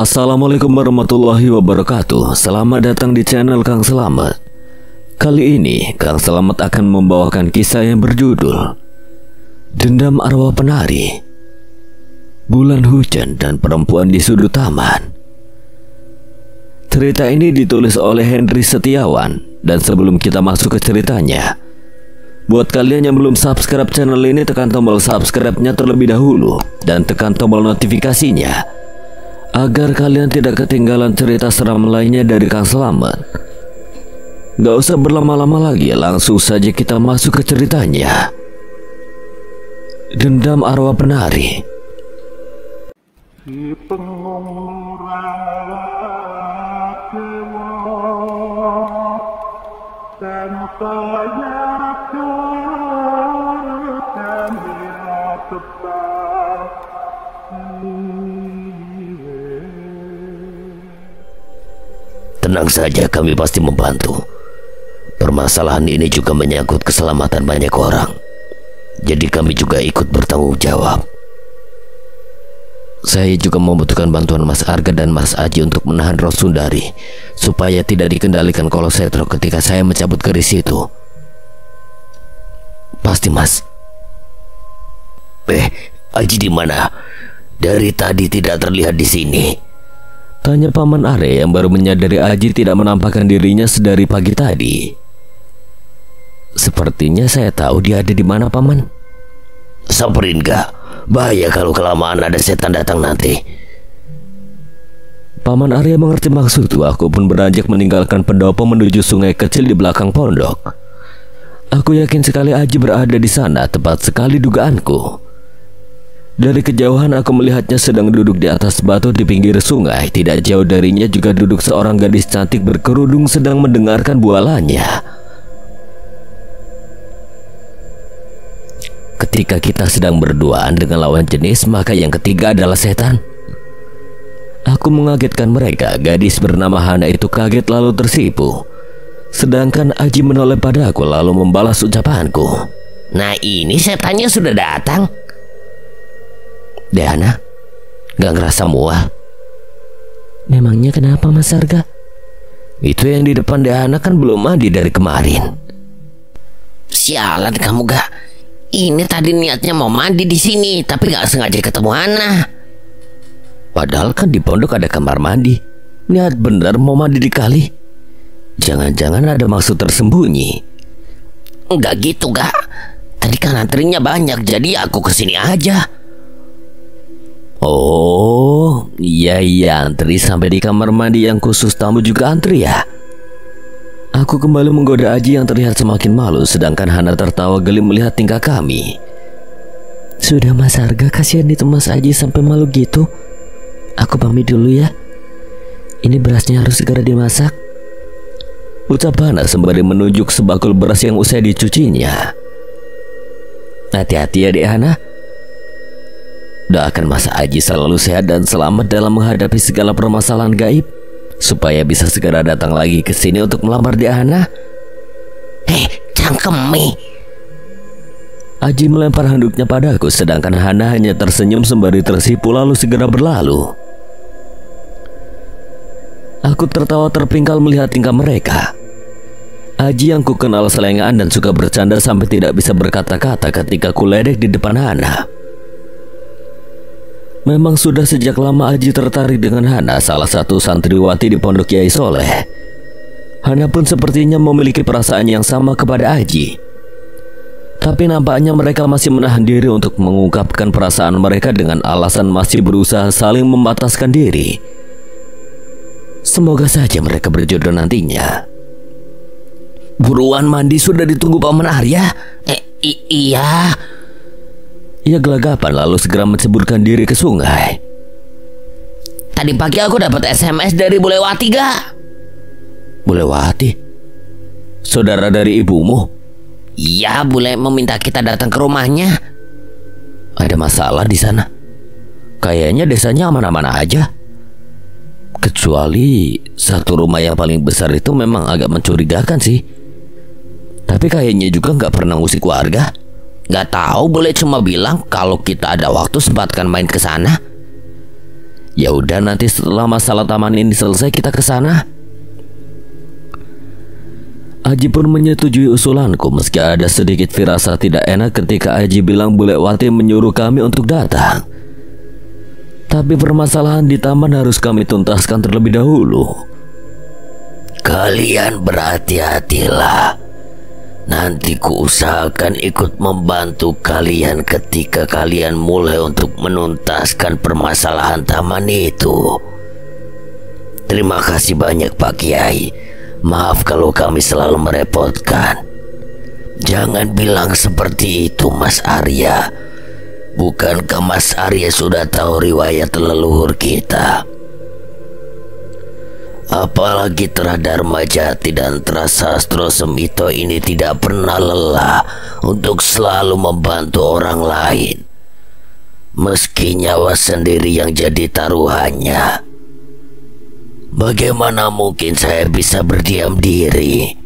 Assalamualaikum warahmatullahi wabarakatuh. Selamat datang di channel Kang Selamat. Kali ini Kang Selamat akan membawakan kisah yang berjudul Dendam Arwah Penari, Bulan Hujan dan Perempuan di Sudut Taman. Cerita ini ditulis oleh Henry Setiawan. Dan sebelum kita masuk ke ceritanya, buat kalian yang belum subscribe channel ini, tekan tombol subscribe-nya terlebih dahulu dan tekan tombol notifikasinya agar kalian tidak ketinggalan cerita seram lainnya dari Kang Selamat. Gak usah berlama-lama lagi, langsung saja kita masuk ke ceritanya. Dendam Arwah Penari. Si tenang saja, kami pasti membantu. Permasalahan ini juga menyangkut keselamatan banyak orang, jadi kami juga ikut bertanggung jawab. Saya juga membutuhkan bantuan Mas Arga dan Mas Aji untuk menahan Roh Sundari supaya tidak dikendalikan Kolosetro ketika saya mencabut keris itu. Pasti, Mas. Aji di mana? Dari tadi tidak terlihat di sini, tanya Paman Are yang baru menyadari Aji tidak menampakkan dirinya sedari pagi tadi. Sepertinya saya tahu dia ada di mana, Paman. Samperin gak? Bahaya kalau kelamaan ada setan datang nanti. Paman Arya mengerti maksudku. Aku pun beranjak meninggalkan pendopo menuju sungai kecil di belakang pondok. Aku yakin sekali Aji berada di sana, tepat sekali dugaanku. Dari kejauhan aku melihatnya sedang duduk di atas batu di pinggir sungai. Tidak jauh darinya juga duduk seorang gadis cantik berkerudung sedang mendengarkan bualannya. Ketika kita sedang berduaan dengan lawan jenis, maka yang ketiga adalah setan. Aku mengagetkan mereka. Gadis bernama Hana itu kaget lalu tersipu. Sedangkan Aji menoleh padaku lalu membalas ucapanku. Nah, ini setannya sudah datang. Dehana, gak ngerasa mual? Memangnya kenapa, Mas Arga? Itu yang di depan Dehana kan belum mandi dari kemarin. Sialan kamu gak. Ini tadi niatnya mau mandi di sini, tapi gak sengaja ketemu Hana. Padahal kan di pondok ada kamar mandi. Niat bener mau mandi di kali. Jangan-jangan ada maksud tersembunyi. Enggak gitu gak. Tadi kan antrinya banyak, jadi aku kesini aja. Oh, iya antri sampai di kamar mandi yang khusus tamu juga antri ya. Aku kembali menggoda Aji yang terlihat semakin malu, sedangkan Hana tertawa geli melihat tingkah kami. Sudah, Mas Arga, kasihan itu Mas Aji sampai malu gitu. Aku pamit dulu ya. Ini berasnya harus segera dimasak, ucap Hana sembari menunjuk sebakul beras yang usai dicucinya. Hati-hati ya Dek Hana. Doakan Mas Aji selalu sehat dan selamat dalam menghadapi segala permasalahan gaib, supaya bisa segera datang lagi ke sini untuk melamar Dek Hana. Cangkemi. Aji melempar handuknya padaku, sedangkan Hana hanya tersenyum sembari tersipu lalu segera berlalu. Aku tertawa terpingkal melihat tingkah mereka. Aji yang ku kenal selengean dan suka bercanda sampai tidak bisa berkata-kata ketika ku ledek di depan Hana. Memang sudah sejak lama Aji tertarik dengan Hana, salah satu santriwati di pondok Kiai Soleh. Hana pun sepertinya memiliki perasaan yang sama kepada Aji. Tapi nampaknya mereka masih menahan diri untuk mengungkapkan perasaan mereka dengan alasan masih berusaha saling membataskan diri. Semoga saja mereka berjodoh nantinya. Buruan mandi, sudah ditunggu Paman Arya. Iya. Ia gelagapan lalu segera menceburkan diri ke sungai. Tadi pagi aku dapat SMS dari Bulewati gak? Bulewati? Saudara dari ibumu? Iya, Bule meminta kita datang ke rumahnya. Ada masalah di sana? Kayaknya desanya aman-aman aja. Kecuali satu rumah yang paling besar itu memang agak mencurigakan sih. Tapi kayaknya juga nggak pernah ngusik warga. Nggak tahu, boleh cuma bilang kalau kita ada waktu sempatkan main ke sana. Ya udah, nanti setelah masalah taman ini selesai kita ke sana. Aji pun menyetujui usulanku meski ada sedikit firasat tidak enak ketika Aji bilang Bule Wati menyuruh kami untuk datang. Tapi permasalahan di taman harus kami tuntaskan terlebih dahulu. Kalian berhati-hatilah. Nanti kuusahakan ikut membantu kalian ketika kalian mulai untuk menuntaskan permasalahan taman itu. Terima kasih banyak Pak Kiai. Maaf kalau kami selalu merepotkan. Jangan bilang seperti itu Mas Arya. Bukankah Mas Arya sudah tahu riwayat leluhur kita? Apalagi Tradharma Jati dan Trasastro Semito ini tidak pernah lelah untuk selalu membantu orang lain, meski nyawa sendiri yang jadi taruhannya. Bagaimana mungkin saya bisa berdiam diri?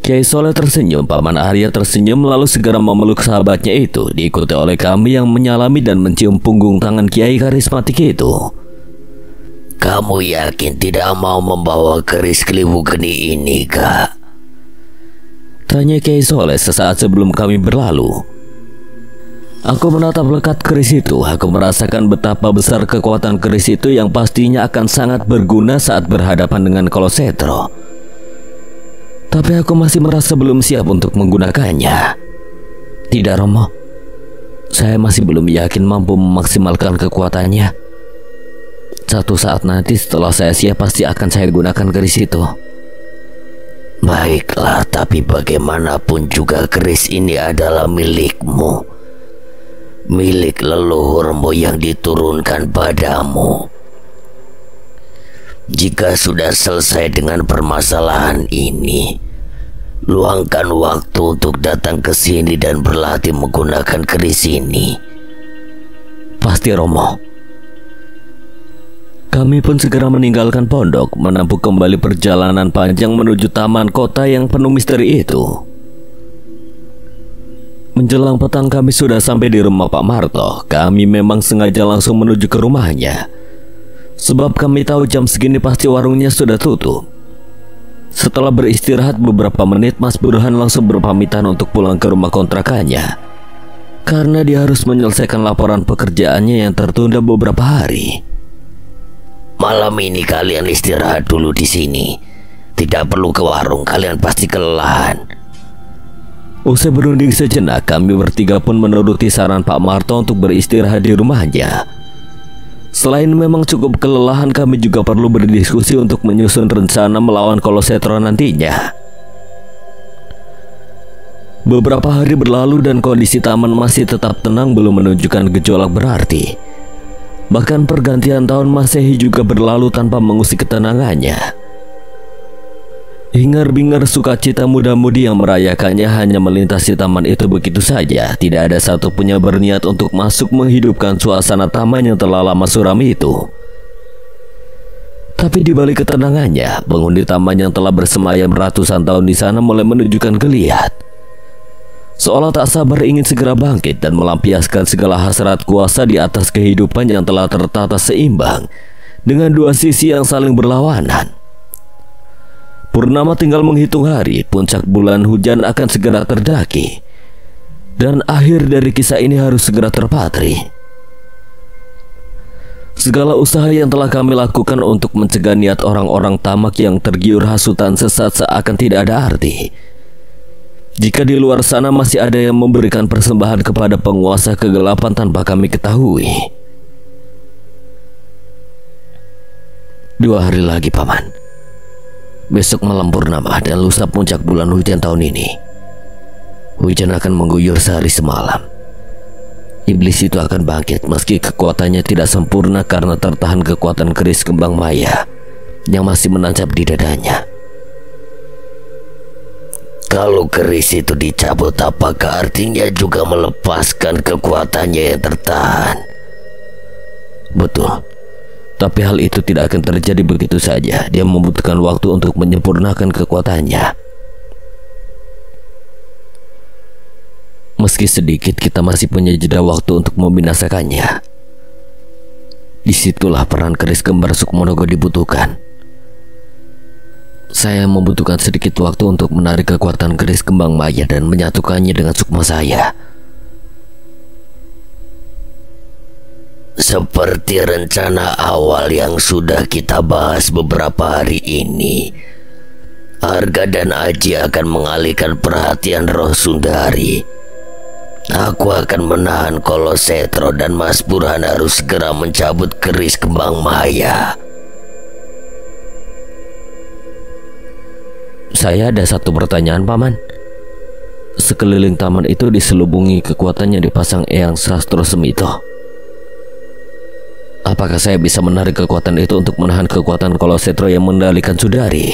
Kiai Soleh tersenyum. Paman Arya tersenyum lalu segera memeluk sahabatnya itu, diikuti oleh kami yang menyalami dan mencium punggung tangan Kiai karismatik itu. Kamu yakin tidak mau membawa keris Keliwu Geni ini, Kak? Tanya Kiai Soleh sesaat sebelum kami berlalu. Aku menatap lekat keris itu. Aku merasakan betapa besar kekuatan keris itu yang pastinya akan sangat berguna saat berhadapan dengan Kolosetro. Tapi aku masih merasa belum siap untuk menggunakannya. Tidak, Romo. Saya masih belum yakin mampu memaksimalkan kekuatannya. Satu saat nanti setelah saya siap pasti akan saya gunakan keris itu. Baiklah, tapi bagaimanapun juga keris ini adalah milikmu. Milik leluhurmu yang diturunkan padamu. Jika sudah selesai dengan permasalahan ini, luangkan waktu untuk datang ke sini dan berlatih menggunakan keris ini. Pasti, Romo. Kami pun segera meninggalkan pondok, menempuh kembali perjalanan panjang menuju taman kota yang penuh misteri itu. Menjelang petang kami sudah sampai di rumah Pak Marto. Kami memang sengaja langsung menuju ke rumahnya, sebab kami tahu jam segini pasti warungnya sudah tutup. Setelah beristirahat beberapa menit, Mas Burhan langsung berpamitan untuk pulang ke rumah kontrakannya, karena dia harus menyelesaikan laporan pekerjaannya yang tertunda beberapa hari. Malam ini kalian istirahat dulu di sini. Tidak perlu ke warung, kalian pasti kelelahan. Usai berunding sejenak, kami bertiga pun menuruti saran Pak Marto untuk beristirahat di rumahnya. Selain memang cukup kelelahan, kami juga perlu berdiskusi untuk menyusun rencana melawan Kolosetro nantinya. Beberapa hari berlalu dan kondisi taman masih tetap tenang, belum menunjukkan gejolak berarti. Bahkan pergantian tahun Masehi juga berlalu tanpa mengusik ketenangannya. Hingar-bingar sukacita muda-mudi yang merayakannya hanya melintasi taman itu begitu saja. Tidak ada satupun yang berniat untuk masuk menghidupkan suasana taman yang telah lama suram itu. Tapi di balik ketenangannya, penghuni taman yang telah bersemayam ratusan tahun di sana mulai menunjukkan geliat. Seolah tak sabar ingin segera bangkit dan melampiaskan segala hasrat kuasa di atas kehidupan yang telah tertata seimbang dengan dua sisi yang saling berlawanan. Purnama tinggal menghitung hari, puncak bulan hujan akan segera terdaki, dan akhir dari kisah ini harus segera terpatri. Segala usaha yang telah kami lakukan untuk mencegah niat orang-orang tamak yang tergiur hasutan sesat seakan tidak ada arti. Jika di luar sana masih ada yang memberikan persembahan kepada penguasa kegelapan tanpa kami ketahui. 2 hari lagi, Paman. Besok malam purnama dan lusa puncak bulan hujan tahun ini. Hujan akan mengguyur sehari semalam. Iblis itu akan bangkit meski kekuatannya tidak sempurna karena tertahan kekuatan keris kembang maya yang masih menancap di dadanya. Kalau keris itu dicabut, apakah artinya juga melepaskan kekuatannya yang tertahan? Betul. Tapi hal itu tidak akan terjadi begitu saja. Dia membutuhkan waktu untuk menyempurnakan kekuatannya. Meski sedikit, kita masih punya jeda waktu untuk membinasakannya. Disitulah peran keris kembar Sukmonogo dibutuhkan. Saya membutuhkan sedikit waktu untuk menarik kekuatan keris kembang maya dan menyatukannya dengan sukma saya. Seperti rencana awal yang sudah kita bahas beberapa hari ini, Arga dan Aji akan mengalihkan perhatian Roh Sundari. Aku akan menahan Kolosetro dan Mas Burhan harus segera mencabut keris kembang maya. Saya ada satu pertanyaan, Paman. Sekeliling taman itu diselubungi kekuatan yang dipasang Eyang Sastro Semito. Apakah saya bisa menarik kekuatan itu untuk menahan kekuatan Kolosetro yang mengendalikan Sundari?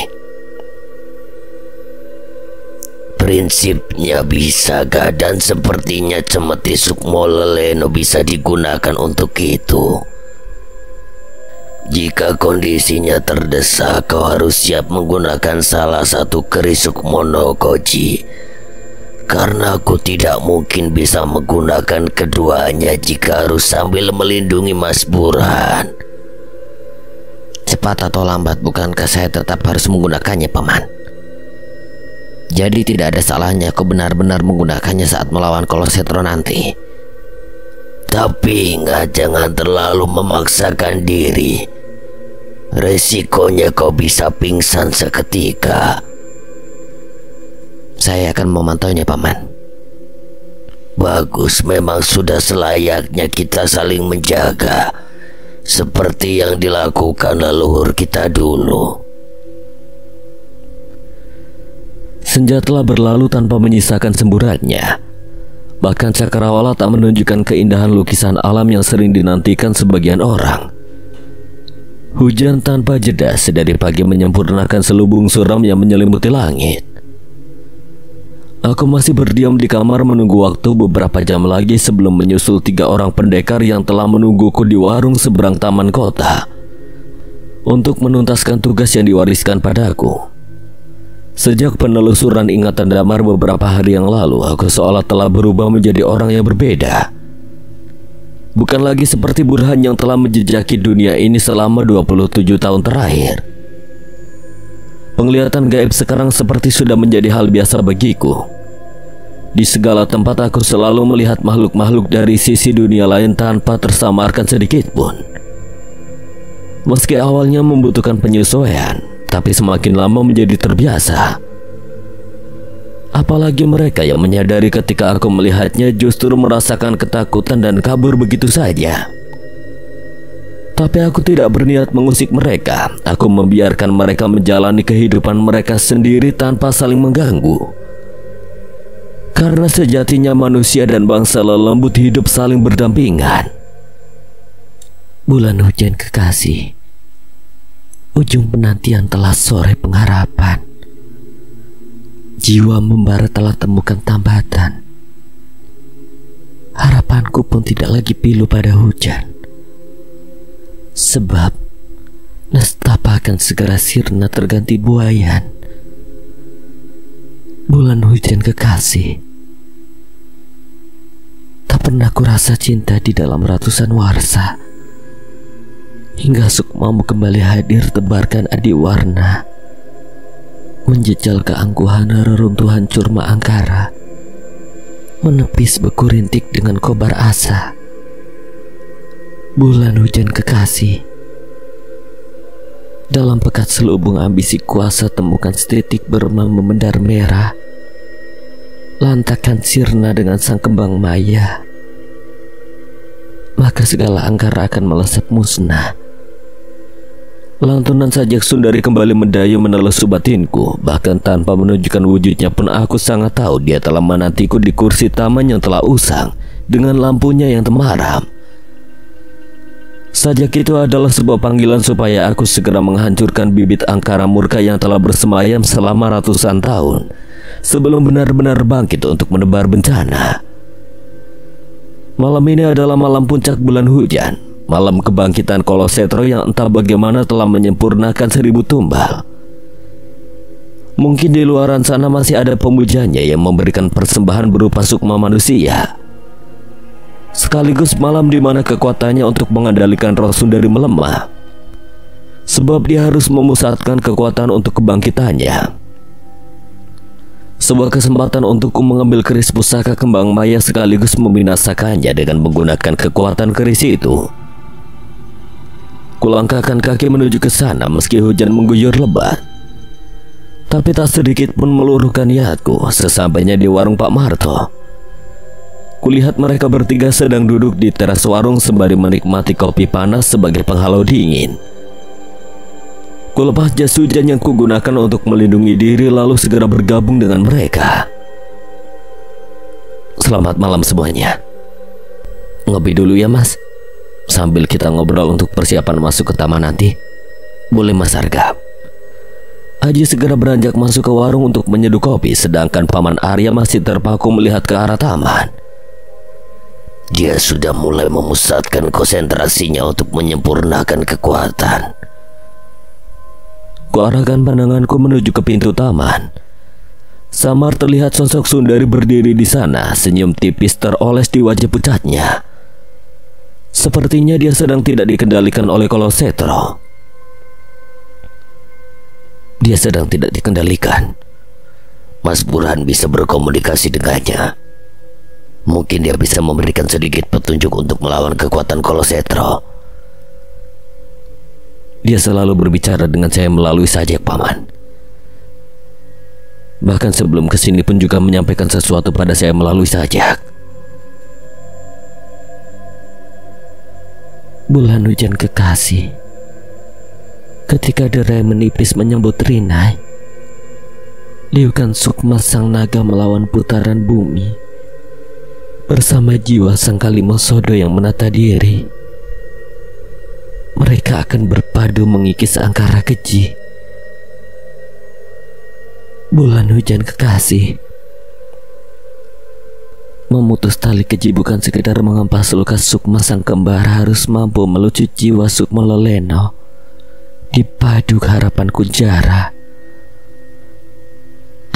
Prinsipnya bisa, dan sepertinya Cemeti Sukmo Leleno bisa digunakan untuk itu. Jika kondisinya terdesak, kau harus siap menggunakan salah satu keris Sukmonogo, Ji. Karena aku tidak mungkin bisa menggunakan keduanya jika harus sambil melindungi Mas Burhan. Cepat atau lambat, bukankah saya tetap harus menggunakannya, Paman? Jadi tidak ada salahnya aku benar-benar menggunakannya saat melawan Kolosetro nanti. Tapi jangan terlalu memaksakan diri. Resikonya kau bisa pingsan seketika. Saya akan memantaunya, Paman. Bagus, memang sudah selayaknya kita saling menjaga, seperti yang dilakukan leluhur kita dulu. Senja telah berlalu tanpa menyisakan semburatnya. Bahkan Cakrawala tak menunjukkan keindahan lukisan alam yang sering dinantikan sebagian orang. Hujan tanpa jeda sedari pagi menyempurnakan selubung suram yang menyelimuti langit. Aku masih berdiam di kamar menunggu waktu beberapa jam lagi sebelum menyusul 3 orang pendekar yang telah menungguku di warung seberang taman kota untuk menuntaskan tugas yang diwariskan padaku. Sejak penelusuran ingatan Damar beberapa hari yang lalu, aku seolah telah berubah menjadi orang yang berbeda. Bukan lagi seperti Burhan yang telah menjejaki dunia ini selama 27 tahun terakhir. Penglihatan gaib sekarang seperti sudah menjadi hal biasa bagiku. Di segala tempat aku selalu melihat makhluk-makhluk dari sisi dunia lain tanpa tersamarkan sedikit pun. Meski awalnya membutuhkan penyesuaian, tapi semakin lama menjadi terbiasa. Apalagi mereka yang menyadari ketika aku melihatnya justru merasakan ketakutan dan kabur begitu saja. Tapi aku tidak berniat mengusik mereka. Aku membiarkan mereka menjalani kehidupan mereka sendiri tanpa saling mengganggu. Karena sejatinya manusia dan bangsa lelembut hidup saling berdampingan. Bulan hujan kekasih, ujung penantian telah sore pengharapan. Jiwa membara telah temukan tambatan. Harapanku pun tidak lagi pilu pada hujan. Sebab nestapa akan segera sirna terganti buayan. Bulan hujan kekasih, tak pernah kurasa cinta di dalam ratusan warsa. Hingga sukmamu kembali hadir tebarkan adi warna, menjejal keangkuhan reruntuhan curma angkara, menepis beku rintik dengan kobar asa. Bulan hujan kekasih, dalam pekat selubung ambisi kuasa temukan setitik bermam memendar merah, lantakan sirna dengan sang kembang maya. Maka segala angkara akan melesat musnah. Lantunan sajak Sundari kembali mendayu menelusu batinku. Bahkan tanpa menunjukkan wujudnya pun aku sangat tahu dia telah menantiku di kursi taman yang telah usang dengan lampunya yang temaram. Sajak itu adalah sebuah panggilan supaya aku segera menghancurkan bibit angkara murka yang telah bersemayam selama ratusan tahun sebelum benar-benar bangkit untuk menebar bencana. Malam ini adalah malam puncak bulan hujan, malam kebangkitan Kolosetro yang entah bagaimana telah menyempurnakan 1000 tumbal. Mungkin di luaran sana masih ada pemujanya yang memberikan persembahan berupa sukma manusia. sekaligus malam di mana kekuatannya untuk mengendalikan roh Sundari melemah, sebab dia harus memusatkan kekuatan untuk kebangkitannya. Sebuah kesempatan untukku mengambil keris pusaka kembang maya sekaligus membinasakannya dengan menggunakan kekuatan keris itu. Kulangkahkan kaki menuju ke sana meski hujan mengguyur lebat. Tapi tak sedikit pun meluruhkan niatku. Sesampainya di warung Pak Marto, kulihat mereka bertiga sedang duduk di teras warung sembari menikmati kopi panas sebagai penghalau dingin. Kulepas jas hujan yang kugunakan untuk melindungi diri lalu segera bergabung dengan mereka. Selamat malam semuanya. Ngopi dulu ya mas, sambil kita ngobrol untuk persiapan masuk ke taman nanti. Boleh Mas Arga? Aji segera beranjak masuk ke warung untuk menyeduh kopi, sedangkan Paman Arya masih terpaku melihat ke arah taman. Dia sudah mulai memusatkan konsentrasinya untuk menyempurnakan kekuatan. Kuarahkan pandanganku menuju ke pintu taman. Samar terlihat sosok Sundari berdiri di sana, senyum tipis teroles di wajah pucatnya. Sepertinya dia sedang tidak dikendalikan oleh Kolosetro. Dia sedang tidak dikendalikan. Mas Burhan bisa berkomunikasi dengannya. Mungkin dia bisa memberikan sedikit petunjuk untuk melawan kekuatan Kolosetro. Dia selalu berbicara dengan saya melalui sajak, Paman. Bahkan sebelum kesini pun juga menyampaikan sesuatu pada saya melalui sajak. Bulan hujan kekasih, ketika derai menipis menyambut Rinai, liukan sukma sang naga melawan putaran bumi bersama jiwa sang Kalimosodo yang menata diri. Mereka akan berpadu mengikis angkara keji. Bulan hujan kekasih, memutus tali keji bukan sekedar mengempas luka sukma sang kembar, harus mampu melucut jiwa Sukma Leleno dipadu harapan Kunjara.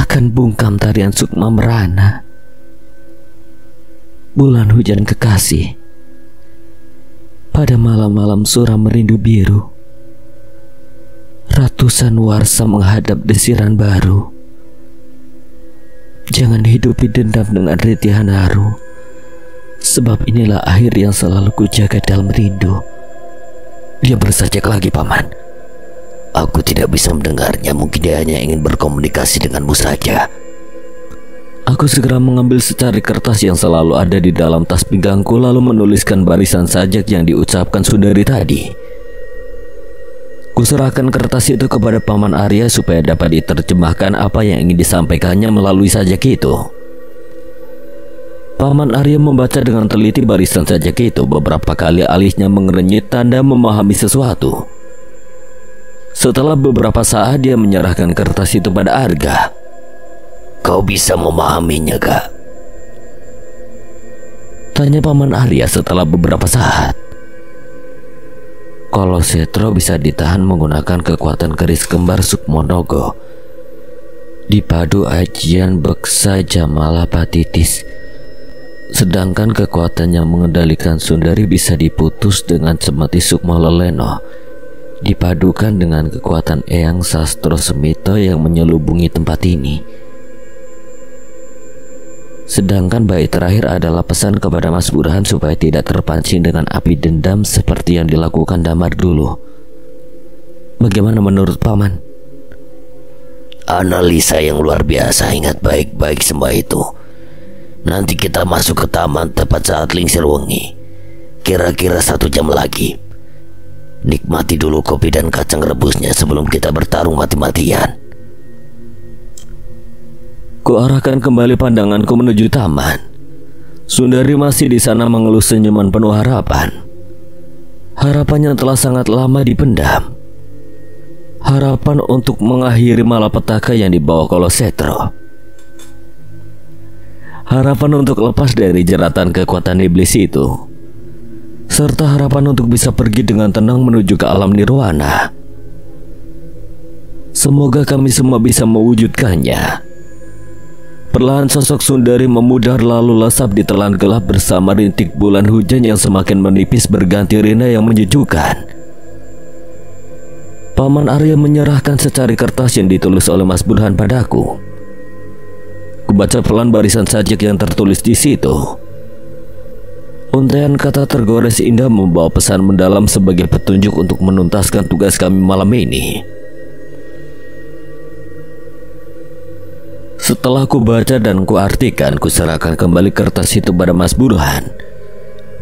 Akan bungkam tarian Sukma merana. Bulan hujan kekasih, pada malam-malam suram merindu biru, ratusan warsa menghadap desiran baru. Jangan hidupi dendam dengan rintihan haru, sebab inilah akhir yang selalu kujaga dalam rindu. Dia bersajak lagi, Paman. Aku tidak bisa mendengarnya. Mungkin dia hanya ingin berkomunikasi denganmu saja. Aku segera mengambil secari kertas yang selalu ada di dalam tas pinggangku, lalu menuliskan barisan sajak yang diucapkan Sundari tadi. Kuserahkan kertas itu kepada Paman Arya supaya dapat diterjemahkan apa yang ingin disampaikannya melalui sajak itu. Paman Arya membaca dengan teliti barisan sajak itu. Beberapa kali alisnya mengerenyit tanda memahami sesuatu. Setelah beberapa saat dia menyerahkan kertas itu pada Arga. Kau bisa memahaminya, Kak? Tanya Paman Arya setelah beberapa saat. Kolosetro bisa ditahan menggunakan kekuatan keris kembar Sukmonogo dipadu ajian Beksa Jamala Patitis. Sedangkan kekuatan yang mengendalikan Sundari bisa diputus dengan semati Sukma Leleno dipadukan dengan kekuatan Eyang Sastro Semito yang menyelubungi tempat ini. Sedangkan bait terakhir adalah pesan kepada Mas Burhan supaya tidak terpancing dengan api dendam seperti yang dilakukan Damar dulu. Bagaimana menurut Paman? Analisa yang luar biasa. Ingat baik-baik semua itu. Nanti kita masuk ke taman tepat saat lingsir wengi. Kira-kira 1 jam lagi. Nikmati dulu kopi dan kacang rebusnya sebelum kita bertarung mati-matian. Kuarahkan kembali pandanganku menuju taman. Sundari masih di sana mengelus senyuman penuh harapan. Harapan yang telah sangat lama dipendam. Harapan untuk mengakhiri malapetaka yang dibawa Kolosetro. Harapan untuk lepas dari jeratan kekuatan iblis itu. Serta harapan untuk bisa pergi dengan tenang menuju ke alam nirwana. Semoga kami semua bisa mewujudkannya. Perlahan sosok Sundari memudar lalu lesap di telan gelap bersama rintik bulan hujan yang semakin menipis berganti rina yang menyejukkan. Paman Arya menyerahkan secari kertas yang ditulis oleh Mas Burhan padaku. Kubaca pelan barisan sajak yang tertulis di situ. Untaian kata tergores indah membawa pesan mendalam sebagai petunjuk untuk menuntaskan tugas kami malam ini. Setelah ku baca dan ku artikan, ku serahkan kembali kertas itu pada Mas Burhan.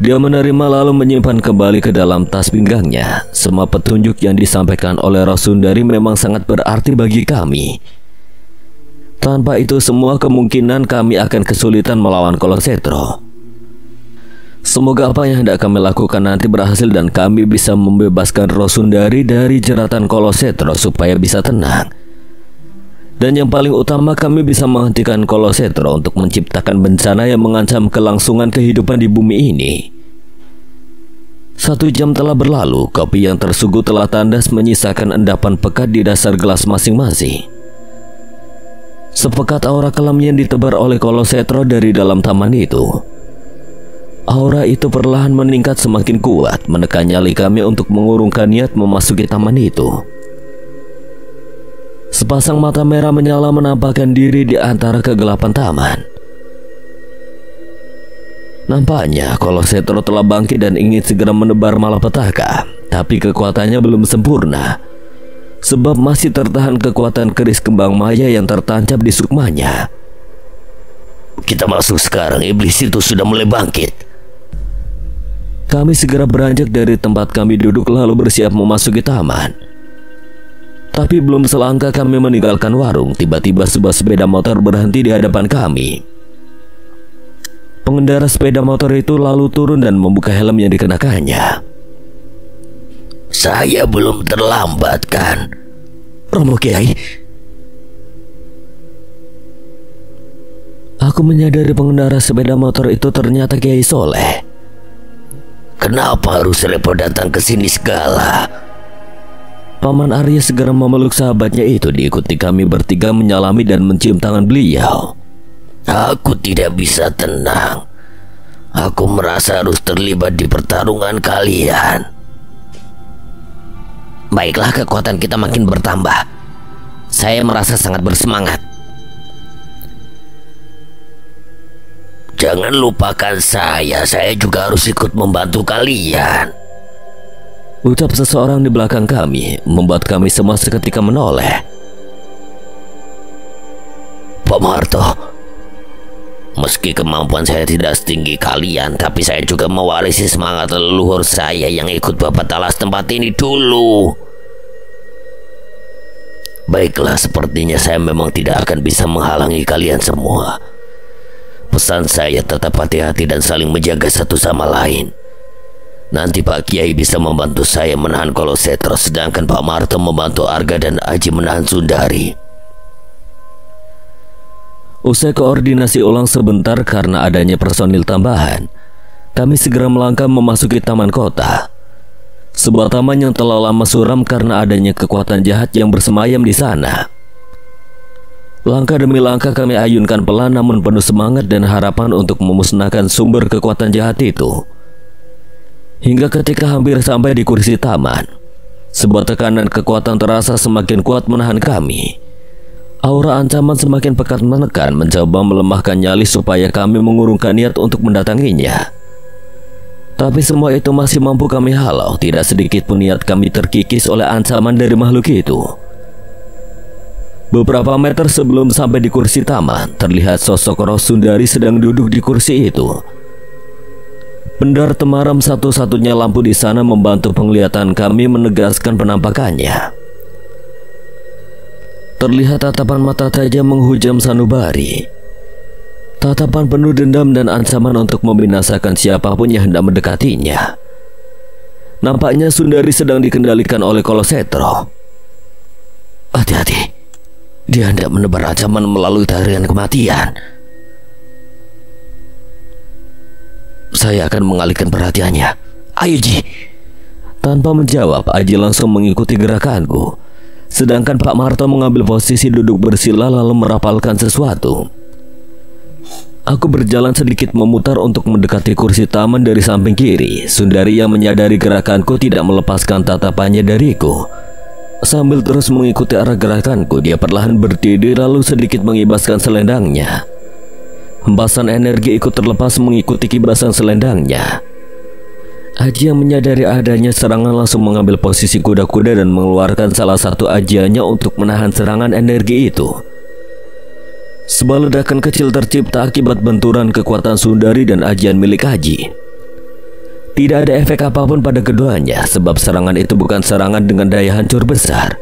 Dia menerima lalu menyimpan kembali ke dalam tas pinggangnya. Semua petunjuk yang disampaikan oleh Roh Sundari memang sangat berarti bagi kami. Tanpa itu semua kemungkinan kami akan kesulitan melawan Kolosetro. Semoga apa yang hendak kami lakukan nanti berhasil dan kami bisa membebaskan Roh Sundari dari jeratan Kolosetro supaya bisa tenang. Dan yang paling utama, kami bisa menghentikan Kolosetro untuk menciptakan bencana yang mengancam kelangsungan kehidupan di bumi ini. 1 jam telah berlalu, kopi yang tersuguh telah tandas menyisakan endapan pekat di dasar gelas masing-masing. Sepekat aura kelam yang ditebar oleh Kolosetro dari dalam taman itu. Aura itu perlahan meningkat semakin kuat, menekan nyali kami untuk mengurungkan niat memasuki taman itu. Sepasang mata merah menyala menampakkan diri di antara kegelapan taman. Nampaknya Kolosetro telah bangkit dan ingin segera menebar malapetaka, tapi kekuatannya belum sempurna, sebab masih tertahan kekuatan keris kembang maya yang tertancap di sukmanya. Kita masuk sekarang, iblis itu sudah mulai bangkit. Kami segera beranjak dari tempat kami duduk lalu bersiap memasuki taman. Tapi belum selangkah kami meninggalkan warung, tiba-tiba sebuah sepeda motor berhenti di hadapan kami. Pengendara sepeda motor itu lalu turun dan membuka helm yang dikenakannya. Saya belum terlambat kan, Romo Kiai? Aku menyadari pengendara sepeda motor itu ternyata Kiai Soleh. Kenapa harus repot datang ke sini segala? Paman Arya segera memeluk sahabatnya itu, diikuti kami bertiga menyalami dan mencium tangan beliau. Aku tidak bisa tenang. Aku merasa harus terlibat di pertarungan kalian. Baiklah, kekuatan kita makin bertambah. Saya merasa sangat bersemangat. Jangan lupakan saya juga harus ikut membantu kalian. Ucap seseorang di belakang kami, membuat kami semua seketika menoleh. Pak Marto, meski kemampuan saya tidak setinggi kalian, tapi saya juga mewarisi semangat leluhur saya yang ikut Bapak talas tempat ini dulu. Baiklah, sepertinya saya memang tidak akan bisa menghalangi kalian semua. Pesan saya tetap hati-hati dan saling menjaga satu sama lain. Nanti Pak Kiai bisa membantu saya menahan Kolosetro, sedangkan Pak Marto membantu Arga dan Aji menahan Sundari. Usai koordinasi ulang sebentar karena adanya personil tambahan, kami segera melangkah memasuki taman kota. Sebuah taman yang telah lama suram karena adanya kekuatan jahat yang bersemayam di sana. Langkah demi langkah kami ayunkan pelan namun penuh semangat dan harapan untuk memusnahkan sumber kekuatan jahat itu. Hingga ketika hampir sampai di kursi taman, sebuah tekanan kekuatan terasa semakin kuat menahan kami. Aura ancaman semakin pekat menekan, mencoba melemahkan nyali supaya kami mengurungkan niat untuk mendatanginya. Tapi semua itu masih mampu kami halau. Tidak sedikit pun niat kami terkikis oleh ancaman dari makhluk itu. Beberapa meter sebelum sampai di kursi taman, terlihat sosok Roh Sundari sedang duduk di kursi itu. Pendar temaram satu-satunya lampu di sana membantu penglihatan kami menegaskan penampakannya. Terlihat tatapan mata tajam menghujam sanubari. Tatapan penuh dendam dan ancaman untuk membinasakan siapapun yang hendak mendekatinya. Nampaknya Sundari sedang dikendalikan oleh Kolosetro. Hati-hati, dia hendak menebar ancaman melalui tarian kematian. Saya akan mengalihkan perhatiannya. Ayo Ji. Tanpa menjawab, Aji langsung mengikuti gerakanku. Sedangkan Pak Marto mengambil posisi duduk bersila lalu merapalkan sesuatu. Aku berjalan sedikit memutar untuk mendekati kursi taman dari samping kiri. Sundari yang menyadari gerakanku tidak melepaskan tatapannya dariku. Sambil terus mengikuti arah gerakanku, dia perlahan berdiri lalu sedikit mengibaskan selendangnya. Hempasan energi ikut terlepas mengikuti kibasan selendangnya. Aji yang menyadari adanya serangan langsung mengambil posisi kuda-kuda dan mengeluarkan salah satu ajiannya untuk menahan serangan energi itu. Sebuah ledakan kecil tercipta akibat benturan kekuatan Sundari dan ajian milik Aji. Tidak ada efek apapun pada keduanya sebab serangan itu bukan serangan dengan daya hancur besar,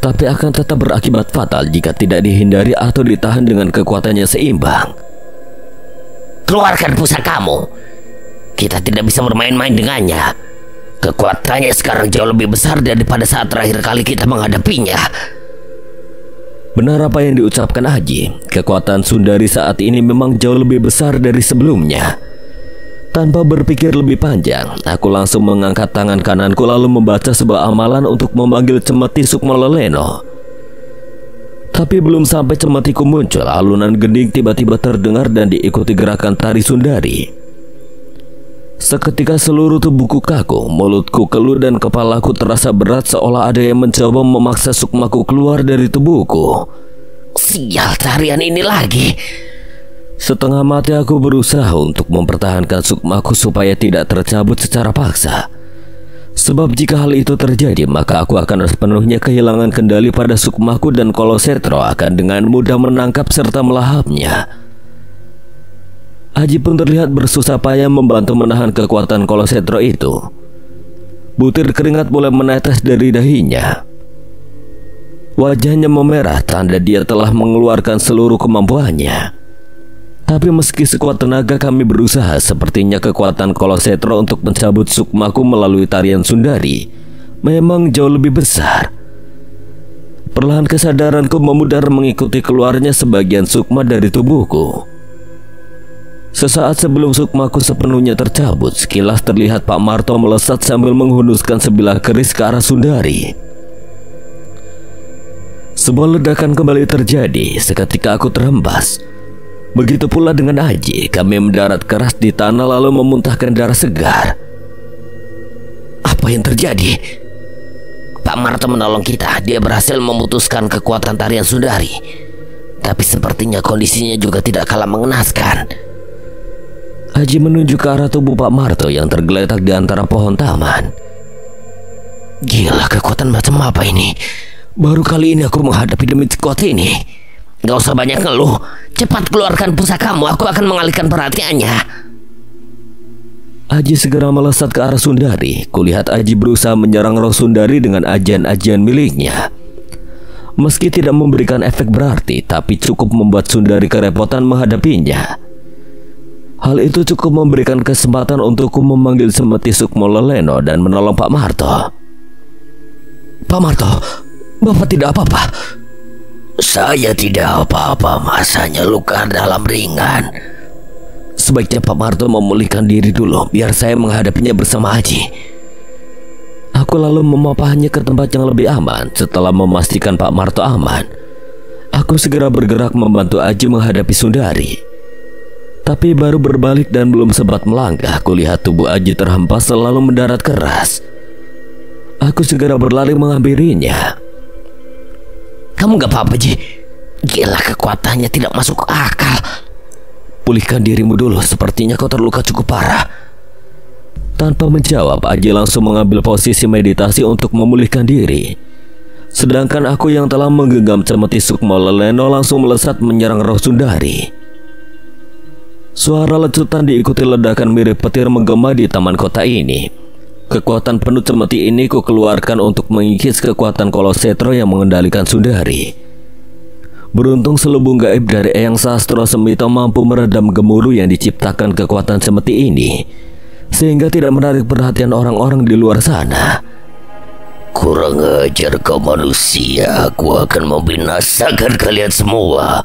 tapi akan tetap berakibat fatal jika tidak dihindari atau ditahan dengan kekuatannya seimbang. Keluarkan pusakamu. Kita tidak bisa bermain-main dengannya. Kekuatannya sekarang jauh lebih besar daripada saat terakhir kali kita menghadapinya. Benar apa yang diucapkan Aji. Kekuatan Sundari saat ini memang jauh lebih besar dari sebelumnya. Tanpa berpikir lebih panjang, aku langsung mengangkat tangan kananku lalu membaca sebuah amalan untuk memanggil Cemeti Sukma Leleno. Tapi belum sampai cemetiku muncul, alunan gending tiba-tiba terdengar dan diikuti gerakan tari Sundari. Seketika seluruh tubuhku kaku, mulutku keluh dan kepalaku terasa berat seolah ada yang mencoba memaksa sukmaku keluar dari tubuhku. Sial, tarian ini lagi. Setengah mati aku berusaha untuk mempertahankan sukmaku supaya tidak tercabut secara paksa. Sebab jika hal itu terjadi, maka aku akan sepenuhnya kehilangan kendali pada sukmaku dan Kolosetro akan dengan mudah menangkap serta melahapnya. Aji pun terlihat bersusah payah membantu menahan kekuatan Kolosetro itu. Butir keringat mulai menetes dari dahinya. Wajahnya memerah tanda dia telah mengeluarkan seluruh kemampuannya. Tapi meski sekuat tenaga kami berusaha, sepertinya kekuatan Kolosetro untuk mencabut sukmaku melalui tarian Sundari memang jauh lebih besar. Perlahan kesadaranku memudar mengikuti keluarnya sebagian sukma dari tubuhku. Sesaat sebelum sukmaku sepenuhnya tercabut, sekilas terlihat Pak Marto melesat sambil menghunuskan sebilah keris ke arah Sundari. Sebuah ledakan kembali terjadi. Seketika aku terhempas. Begitu pula dengan Aji. Kami mendarat keras di tanah lalu memuntahkan darah segar. Apa yang terjadi? Pak Marto menolong kita. Dia berhasil memutuskan kekuatan tarian Sundari. Tapi sepertinya kondisinya juga tidak kalah mengenaskan. Aji menunjuk ke arah tubuh Pak Marto yang tergeletak di antara pohon taman. Gila, kekuatan macam apa ini? Baru kali ini aku menghadapi demi kuat ini. Gak usah banyak ngeluh. Cepat keluarkan pusakamu, aku akan mengalihkan perhatiannya. Aji segera melesat ke arah Sundari. Kulihat Aji berusaha menyerang roh Sundari dengan ajian-ajian miliknya. Meski tidak memberikan efek berarti, tapi cukup membuat Sundari kerepotan menghadapinya. Hal itu cukup memberikan kesempatan untukku memanggil Cemeti Sukma Leleno dan menolong Pak Marto. Pak Marto, Bapak tidak apa-apa? Saya tidak apa-apa, Mas, hanya luka dalam ringan. Sebaiknya Pak Marto memulihkan diri dulu, biar saya menghadapinya bersama Aji. Aku lalu memapahnya ke tempat yang lebih aman. Setelah memastikan Pak Marto aman, aku segera bergerak membantu Aji menghadapi Sundari. Tapi baru berbalik dan belum sempat melangkah, kulihat tubuh Aji terhempas selalu mendarat keras. Aku segera berlari menghampirinya. Kamu gak apa-apa, Ji? Gila, kekuatannya tidak masuk akal. Pulihkan dirimu dulu, sepertinya kau terluka cukup parah. Tanpa menjawab, Aji langsung mengambil posisi meditasi untuk memulihkan diri. Sedangkan aku yang telah menggenggam Cemeti Sukma Leleno langsung melesat menyerang roh Sundari. Suara lecutan diikuti ledakan mirip petir menggema di taman kota ini. Kekuatan penuh cemeti ini ku keluarkan untuk mengikis kekuatan Kolosetro yang mengendalikan Sundari. Beruntung selubung gaib dari Eyang Sastro Semito mampu meredam gemuruh yang diciptakan kekuatan cemeti ini, sehingga tidak menarik perhatian orang-orang di luar sana. Kurang ajar kau manusia, aku akan membinasakan kalian semua.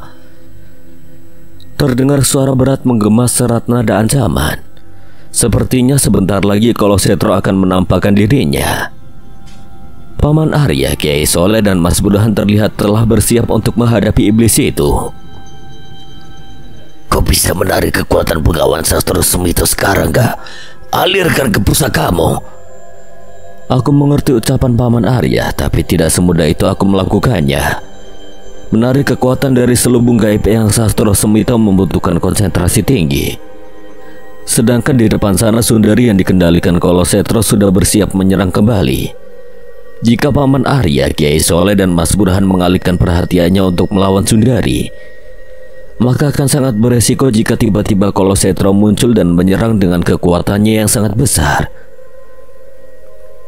Terdengar suara berat menggema serat nada ancaman. Sepertinya sebentar lagi Kolosetro akan menampakkan dirinya. Paman Arya, Kiai Soleh, dan Mas Burhan terlihat telah bersiap untuk menghadapi iblis itu. Kau bisa menarik kekuatan Bengawan Sastro Semito sekarang gak? Alirkan ke pusakamu. Aku mengerti ucapan Paman Arya, tapi tidak semudah itu aku melakukannya. Menarik kekuatan dari selubung gaib Eyang Sastro Semito membutuhkan konsentrasi tinggi. Sedangkan di depan sana Sundari yang dikendalikan Kolosetro sudah bersiap menyerang kembali. Jika Paman Arya, Kiai Soleh, dan Mas Burhan mengalihkan perhatiannya untuk melawan Sundari, maka akan sangat beresiko jika tiba-tiba Kolosetro muncul dan menyerang dengan kekuatannya yang sangat besar.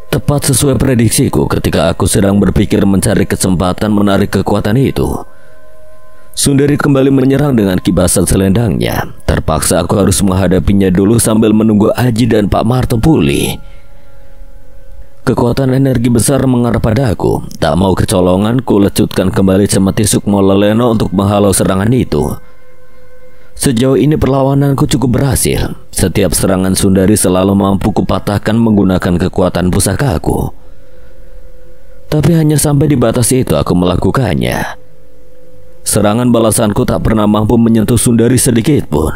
Tepat sesuai prediksiku ketika aku sedang berpikir mencari kesempatan menarik kekuatan itu, Sundari kembali menyerang dengan kibasan selendangnya. Terpaksa aku harus menghadapinya dulu sambil menunggu Aji dan Pak Marto pulih. Kekuatan energi besar mengarah padaku. Tak mau kecolongan, ku lecutkan kembali Cemeti Sukmo Leleno untuk menghalau serangan itu. Sejauh ini perlawananku cukup berhasil. Setiap serangan Sundari selalu mampu kupatahkan menggunakan kekuatan pusakaku. Tapi hanya sampai di batas itu aku melakukannya. Serangan balasanku tak pernah mampu menyentuh Sundari sedikit pun.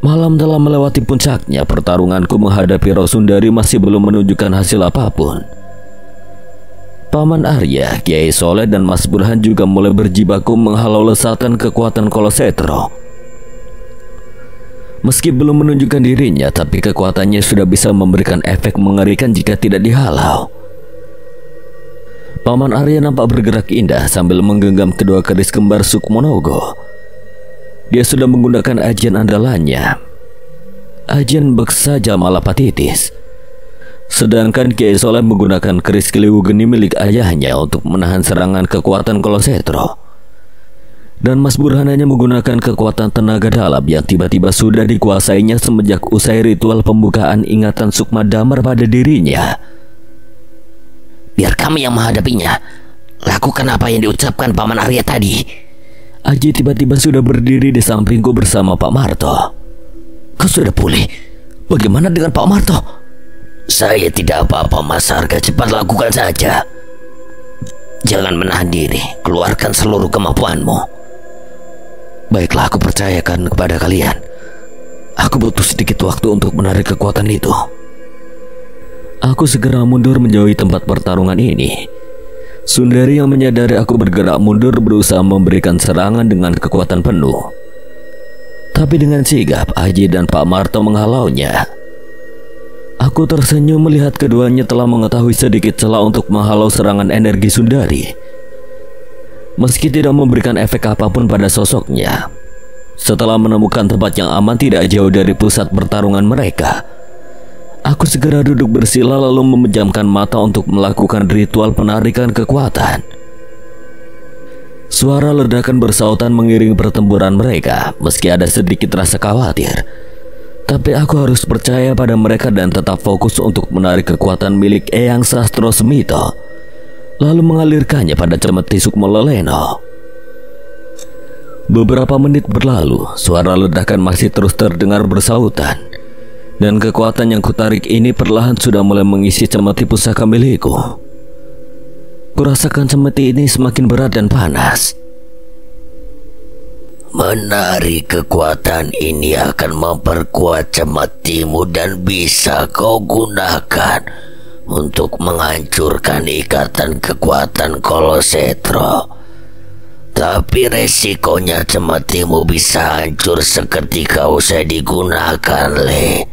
Malam telah melewati puncaknya. Pertarunganku menghadapi Roh Sundari masih belum menunjukkan hasil apapun. Paman Arya, Kiai Soleh, dan Mas Burhan juga mulai berjibaku menghalau lesatan kekuatan Kolosetro. Meski belum menunjukkan dirinya, tapi kekuatannya sudah bisa memberikan efek mengerikan jika tidak dihalau. Paman Arya nampak bergerak indah sambil menggenggam kedua keris kembar Sukmonogo. Dia sudah menggunakan ajian andalannya, ajian Beksa Jamalapatitis. Sedangkan Kiai Soleh menggunakan keris Keliwu Geni milik ayahnya untuk menahan serangan kekuatan Kolosetro. Dan Mas Burhan hanya menggunakan kekuatan tenaga dalam yang tiba-tiba sudah dikuasainya semenjak usai ritual pembukaan ingatan Sukma Damar pada dirinya. Biar kami yang menghadapinya. Lakukan apa yang diucapkan Paman Arya tadi. Aji tiba-tiba sudah berdiri di sampingku bersama Pak Marto. Kau sudah pulih? Bagaimana dengan Pak Marto? Saya tidak apa-apa, Mas Arga. Cepat lakukan saja. Jangan menahan diri. Keluarkan seluruh kemampuanmu. Baiklah, aku percayakan kepada kalian. Aku butuh sedikit waktu untuk menarik kekuatan itu. Aku segera mundur menjauhi tempat pertarungan ini. Sundari yang menyadari aku bergerak mundur berusaha memberikan serangan dengan kekuatan penuh. Tapi dengan sigap, Aji dan Pak Marto menghalaunya. Aku tersenyum melihat keduanya telah mengetahui sedikit celah untuk menghalau serangan energi Sundari. Meski tidak memberikan efek apapun pada sosoknya, setelah menemukan tempat yang aman tidak jauh dari pusat pertarungan mereka, aku segera duduk bersila lalu memejamkan mata untuk melakukan ritual penarikan kekuatan. Suara ledakan bersautan mengiringi pertempuran mereka. Meski ada sedikit rasa khawatir, tapi aku harus percaya pada mereka dan tetap fokus untuk menarik kekuatan milik Eyang Sastro Semito, lalu mengalirkannya pada Cemeti Sukmo Leleno. Beberapa menit berlalu, suara ledakan masih terus terdengar bersautan. Dan kekuatan yang kutarik ini perlahan sudah mulai mengisi cemeti pusaka milikku. Kurasakan cemeti ini semakin berat dan panas. Menarik kekuatan ini akan memperkuat cemetimu dan bisa kau gunakan untuk menghancurkan ikatan kekuatan Kolosetro. Tapi resikonya cemetimu bisa hancur seketika usai digunakan, Le.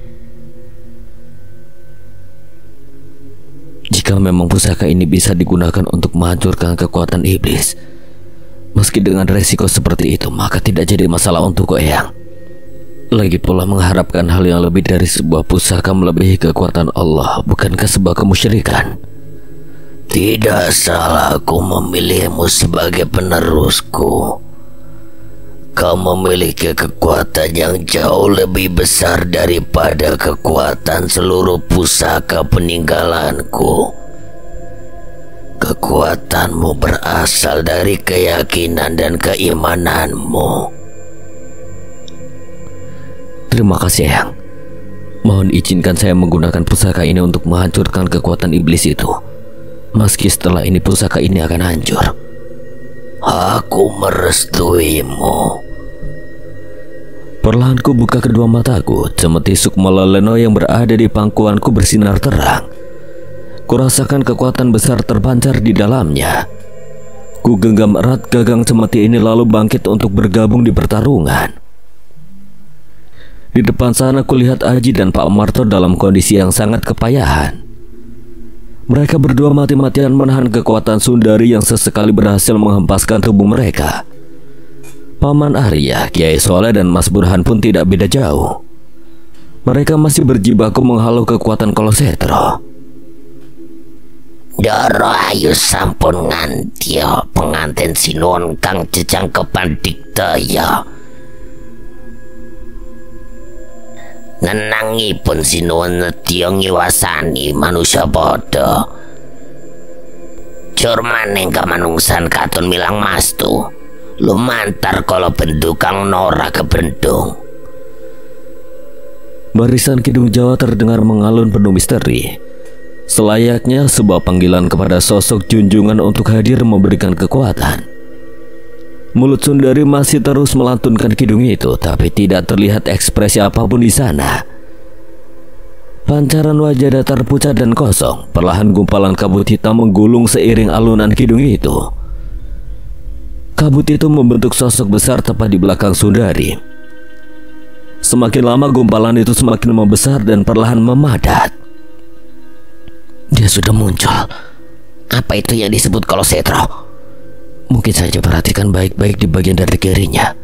Jika memang pusaka ini bisa digunakan untuk menghancurkan kekuatan iblis, meski dengan resiko seperti itu, maka tidak jadi masalah untukku, Eyang. Lagi pula mengharapkan hal yang lebih dari sebuah pusaka melebihi kekuatan Allah, bukankah sebuah kemusyrikan? Tidak salah aku memilihmu sebagai penerusku. Kau memiliki kekuatan yang jauh lebih besar daripada kekuatan seluruh pusaka peninggalanku. Kekuatanmu berasal dari keyakinan dan keimananmu. Terima kasih, Eyang. Mohon izinkan saya menggunakan pusaka ini untuk menghancurkan kekuatan iblis itu. Meski setelah ini pusaka ini akan hancur. Aku merestuimu. Perlahan ku buka kedua mataku, cemeti Sukma Leno yang berada di pangkuanku bersinar terang. Kurasakan kekuatan besar terpancar di dalamnya. Ku genggam erat gagang cemeti ini lalu bangkit untuk bergabung di pertarungan. Di depan sana kulihat Aji dan Pak Marto dalam kondisi yang sangat kepayahan. Mereka berdua mati-matian menahan kekuatan Sundari yang sesekali berhasil menghempaskan tubuh mereka. Paman Arya, Kiai Soleh dan Mas Burhan pun tidak beda jauh. Mereka masih berjibaku menghalau kekuatan Kolosetro. Doro ayu sampun ngantio pengantin sinuwun kang jejangkepan dikdaya. Ngenangipun sinuwun nedya ngiwasani manusia padha. Jur maning kamanungsan katon milang mastu. Lumantar kala bendung kang nora kebendung. Barisan kidung Jawa terdengar mengalun penuh misteri. Selayaknya sebuah panggilan kepada sosok junjungan untuk hadir memberikan kekuatan. Mulut Sundari masih terus melantunkan kidung itu, tapi tidak terlihat ekspresi apapun di sana. Pancaran wajah datar pucat dan kosong. Perlahan gumpalan kabut hitam menggulung seiring alunan kidung itu. Kabut itu membentuk sosok besar tepat di belakang Sundari. Semakin lama gumpalan itu semakin membesar dan perlahan memadat. Dia sudah muncul. Apa itu yang disebut Kolosetro? Mungkin saja perhatikan baik-baik di bagian dari kirinya.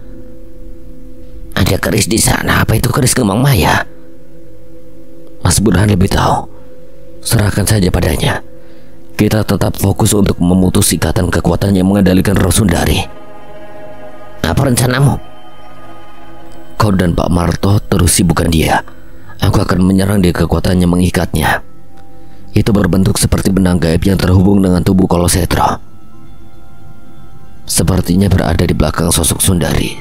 Ada keris di sana. Apa itu keris Kembang Maya? Mas Burhan lebih tahu. Serahkan saja padanya. Kita tetap fokus untuk memutus ikatan kekuatan yang mengendalikan Roh Sundari. Apa rencanamu? Kau dan Pak Marto terus sibukkan dia. Aku akan menyerang dia kekuatan yang mengikatnya. Itu berbentuk seperti benang gaib yang terhubung dengan tubuh Kolosetro. Sepertinya berada di belakang sosok Sundari.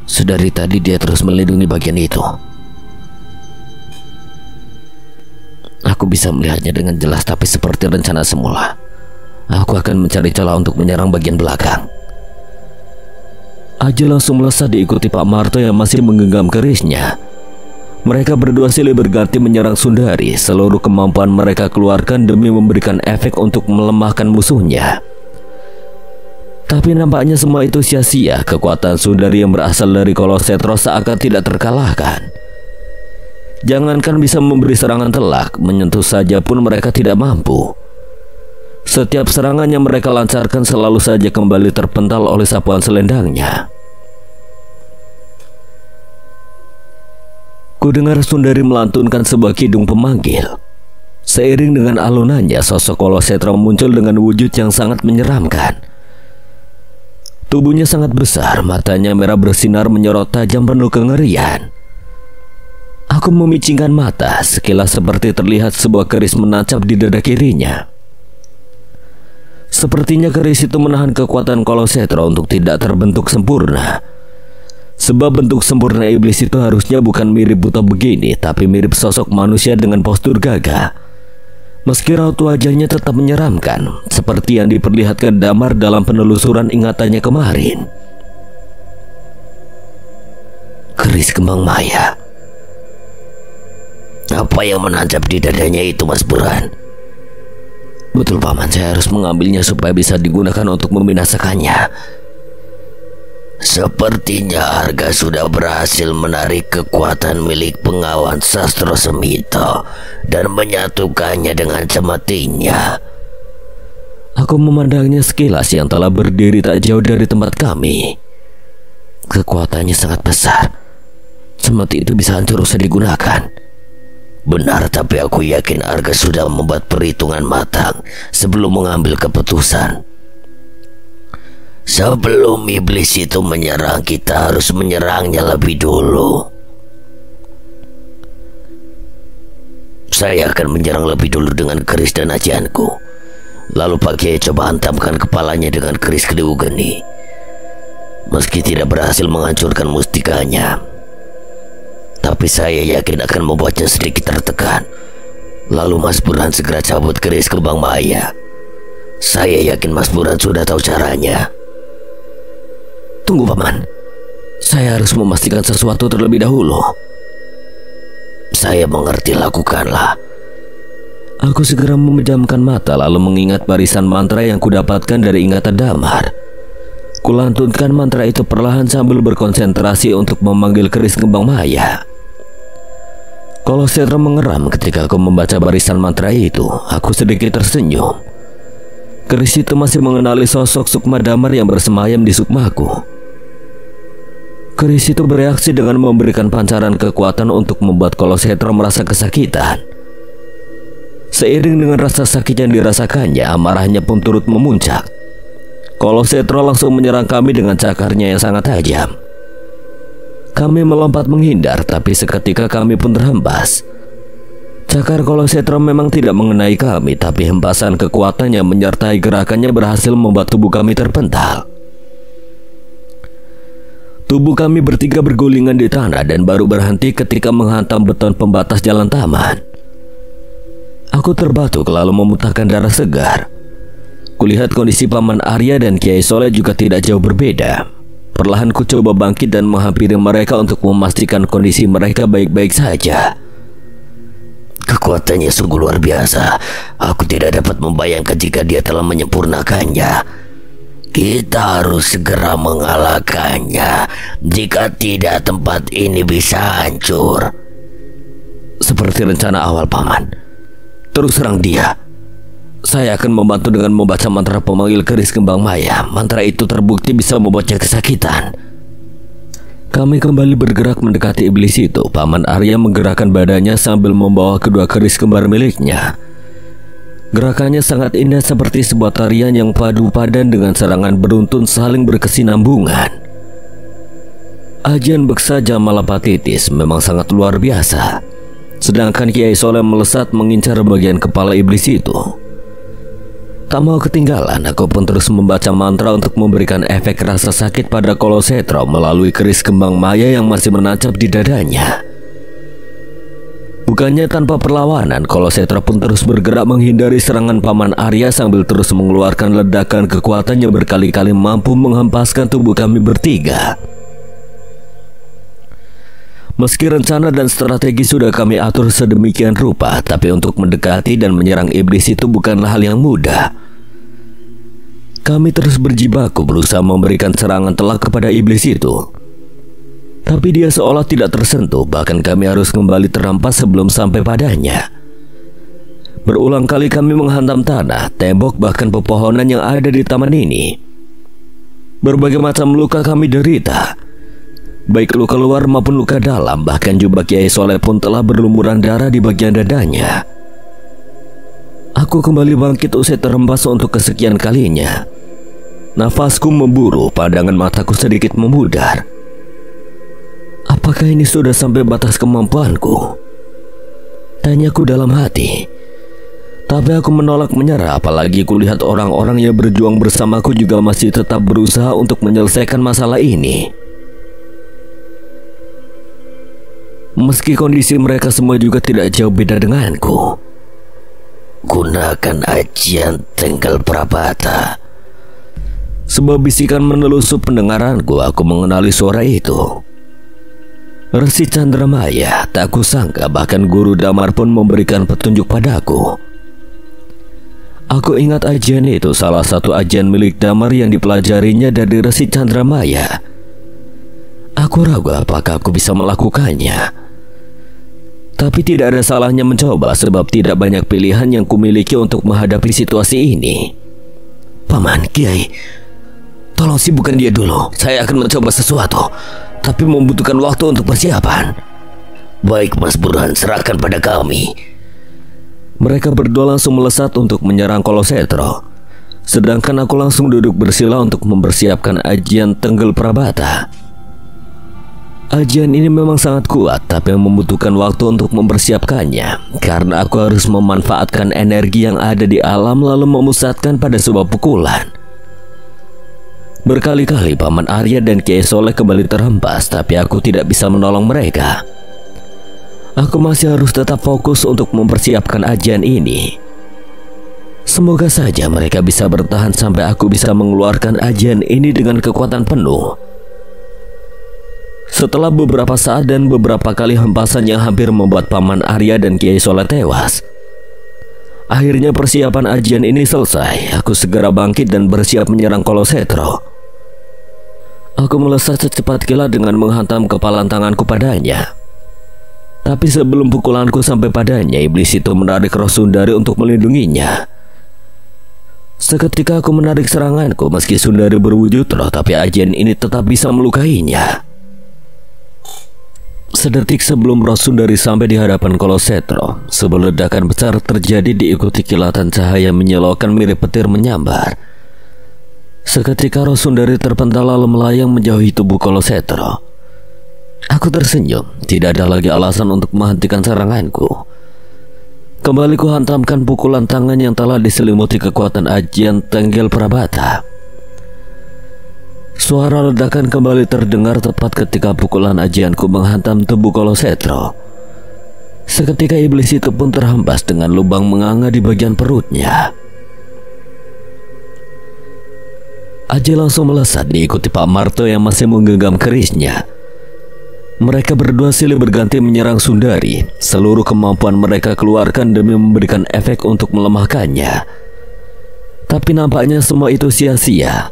Sedari tadi dia terus melindungi bagian itu. Aku bisa melihatnya dengan jelas, tapi seperti rencana semula, aku akan mencari celah untuk menyerang bagian belakang. Aji langsung melesat diikuti Pak Marto yang masih menggenggam kerisnya. Mereka berdua silih berganti menyerang Sundari. Seluruh kemampuan mereka keluarkan demi memberikan efek untuk melemahkan musuhnya. Tapi nampaknya semua itu sia-sia. Kekuatan Sundari yang berasal dari Kolosetro seakan tidak terkalahkan. Jangankan bisa memberi serangan telak, menyentuh saja pun mereka tidak mampu. Setiap serangan yang mereka lancarkan selalu saja kembali terpental oleh sapuan selendangnya. Kudengar Sundari melantunkan sebuah kidung pemanggil. Seiring dengan alunannya, sosok Kolosetro muncul dengan wujud yang sangat menyeramkan. Tubuhnya sangat besar, matanya merah bersinar menyorot tajam penuh kengerian. Aku memicingkan mata, sekilas seperti terlihat sebuah keris menancap di dada kirinya. Sepertinya keris itu menahan kekuatan Kolosetro untuk tidak terbentuk sempurna. Sebab bentuk sempurna iblis itu harusnya bukan mirip buta begini, tapi mirip sosok manusia dengan postur gagah. Meski raut wajahnya tetap menyeramkan, seperti yang diperlihatkan Damar dalam penelusuran ingatannya kemarin. Keris Kembang Maya. Apa yang menancap di dadanya itu, Mas Burhan? Betul Paman, saya harus mengambilnya supaya bisa digunakan untuk membinasakannya. Sepertinya Arga sudah berhasil menarik kekuatan milik pengawan Sastro Semito dan menyatukannya dengan cemetinya. Aku memandangnya sekilas yang telah berdiri tak jauh dari tempat kami. Kekuatannya sangat besar. Cemeti itu bisa hancur usai digunakan. Benar, tapi aku yakin Arga sudah membuat perhitungan matang sebelum mengambil keputusan. Sebelum iblis itu menyerang, kita harus menyerangnya lebih dulu. Saya akan menyerang lebih dulu dengan keris dan ajianku. Lalu Pak Kiai coba hantamkan kepalanya dengan keris Kedua Geni. Meski tidak berhasil menghancurkan mustikanya, tapi saya yakin akan membuatnya sedikit tertekan. Lalu Mas Burhan segera cabut keris Kembang Maya Saya yakin Mas Burhan sudah tahu caranya. Tunggu Paman, saya harus memastikan sesuatu terlebih dahulu. Saya mengerti, lakukanlah. Aku segera memejamkan mata lalu mengingat barisan mantra yang kudapatkan dari ingatan Damar. Kulantunkan mantra itu perlahan sambil berkonsentrasi untuk memanggil keris kembang maya. Kolosetro mengeram ketika aku membaca barisan mantra itu. Aku sedikit tersenyum. Keris itu masih mengenali sosok Sukma Damar yang bersemayam di sukmaku. Keris itu bereaksi dengan memberikan pancaran kekuatan untuk membuat Kolosetro merasa kesakitan. Seiring dengan rasa sakit yang dirasakannya, amarahnya pun turut memuncak. Kolosetro langsung menyerang kami dengan cakarnya yang sangat tajam. Kami melompat menghindar, tapi seketika kami pun terhempas. Cakar Kolosetro memang tidak mengenai kami, tapi hempasan kekuatannya menyertai gerakannya berhasil membuat tubuh kami terpental. Tubuh kami bertiga bergulingan di tanah dan baru berhenti ketika menghantam beton pembatas jalan taman. Aku terbatuk lalu memuntahkan darah segar. Kulihat kondisi Paman Arya dan Kiai Soleh juga tidak jauh berbeda. Perlahan ku coba bangkit dan menghampiri mereka untuk memastikan kondisi mereka baik-baik saja. Kekuatannya sungguh luar biasa. Aku tidak dapat membayangkan jika dia telah menyempurnakannya. Kita harus segera mengalahkannya. Jika tidak, tempat ini bisa hancur. Seperti rencana awal Paman. Terus serang dia. Saya akan membantu dengan membaca mantra pemanggil keris kembang maya. Mantra itu terbukti bisa membuatnya kesakitan. Kami kembali bergerak mendekati iblis itu. Paman Arya menggerakkan badannya sambil membawa kedua keris kembar miliknya. Gerakannya sangat indah seperti sebuah tarian yang padu padan dengan serangan beruntun saling berkesinambungan. Ajian Beksa Jamalapatitis memang sangat luar biasa. Sedangkan Kiai Soleh melesat mengincar bagian kepala iblis itu. Tak mau ketinggalan, aku pun terus membaca mantra untuk memberikan efek rasa sakit pada Kolosetro melalui keris kembang maya yang masih menancap di dadanya. Bukannya tanpa perlawanan, Kolosetro pun terus bergerak menghindari serangan Paman Arya sambil terus mengeluarkan ledakan kekuatan yang berkali-kali mampu menghempaskan tubuh kami bertiga. Meski rencana dan strategi sudah kami atur sedemikian rupa, tapi untuk mendekati dan menyerang iblis itu bukanlah hal yang mudah. Kami terus berjibaku berusaha memberikan serangan telak kepada iblis itu. Tapi dia seolah tidak tersentuh, bahkan kami harus kembali terampas sebelum sampai padanya. Berulang kali kami menghantam tanah, tembok, bahkan pepohonan yang ada di taman ini. Berbagai macam luka kami derita. Baik luka luar maupun luka dalam, bahkan jubah Kiai Soleh pun telah berlumuran darah di bagian dadanya. Aku kembali bangkit usai terhempas untuk kesekian kalinya. Nafasku memburu, pandangan mataku sedikit memudar. Apakah ini sudah sampai batas kemampuanku? Tanyaku dalam hati. Tapi aku menolak menyerah, apalagi kulihat orang-orang yang berjuang bersamaku juga masih tetap berusaha untuk menyelesaikan masalah ini. Meski kondisi mereka semua juga tidak jauh beda denganku. Gunakan ajian Tenggal Prabata. Sebuah bisikan menelusup pendengaranku. Aku mengenali suara itu. Resi Chandramaya. Tak kusangka bahkan Guru Damar pun memberikan petunjuk padaku. Aku ingat ajian itu salah satu ajian milik Damar yang dipelajarinya dari Resi Chandramaya. Aku ragu apakah aku bisa melakukannya. Tapi tidak ada salahnya mencoba, sebab tidak banyak pilihan yang kumiliki untuk menghadapi situasi ini. Paman, Kiai, tolong sibukkan dia dulu. Saya akan mencoba sesuatu, tapi membutuhkan waktu untuk persiapan. Baik Mas Burhan, serahkan pada kami. Mereka berdua langsung melesat untuk menyerang Kolosetro. Sedangkan aku langsung duduk bersila untuk mempersiapkan ajian Tenggal Prabata. Ajian ini memang sangat kuat, tapi membutuhkan waktu untuk mempersiapkannya, karena aku harus memanfaatkan energi yang ada di alam lalu memusatkan pada sebuah pukulan. Berkali-kali Paman Arya dan Kiai Soleh kembali terhempas, tapi aku tidak bisa menolong mereka. – Aku masih harus tetap fokus untuk mempersiapkan ajian ini. Semoga saja mereka bisa bertahan sampai aku bisa mengeluarkan ajian ini dengan kekuatan penuh. Setelah beberapa saat dan beberapa kali hempasan yang hampir membuat Paman Arya dan Kiai Soleh tewas, akhirnya persiapan ajian ini selesai. Aku segera bangkit dan bersiap menyerang Kolosetro. Aku melesat secepat kilat dengan menghantam kepalan tanganku padanya. Tapi sebelum pukulanku sampai padanya, iblis itu menarik roh Sundari untuk melindunginya. Seketika aku menarik seranganku, meski Sundari berwujud roh, tapi ajian ini tetap bisa melukainya. Sedetik sebelum roh Sundari sampai di hadapan Kolosetro, sebuah ledakan besar terjadi diikuti kilatan cahaya menyilaukan mirip petir menyambar. Seketika roh Sundari terpental lalu melayang menjauhi tubuh Kolosetro. Aku tersenyum, tidak ada lagi alasan untuk menghentikan seranganku. Kembali ku hantamkan pukulan tangan yang telah diselimuti kekuatan ajian Tenggel Prabata. Suara ledakan kembali terdengar tepat ketika pukulan ajianku menghantam tubuh Kolosetro. Seketika iblis itu pun terhempas dengan lubang menganga di bagian perutnya. Aji langsung melesat diikuti Pak Marto yang masih menggenggam kerisnya. Mereka berdua silih berganti menyerang Sundari. Seluruh kemampuan mereka keluarkan demi memberikan efek untuk melemahkannya. Tapi nampaknya semua itu sia-sia.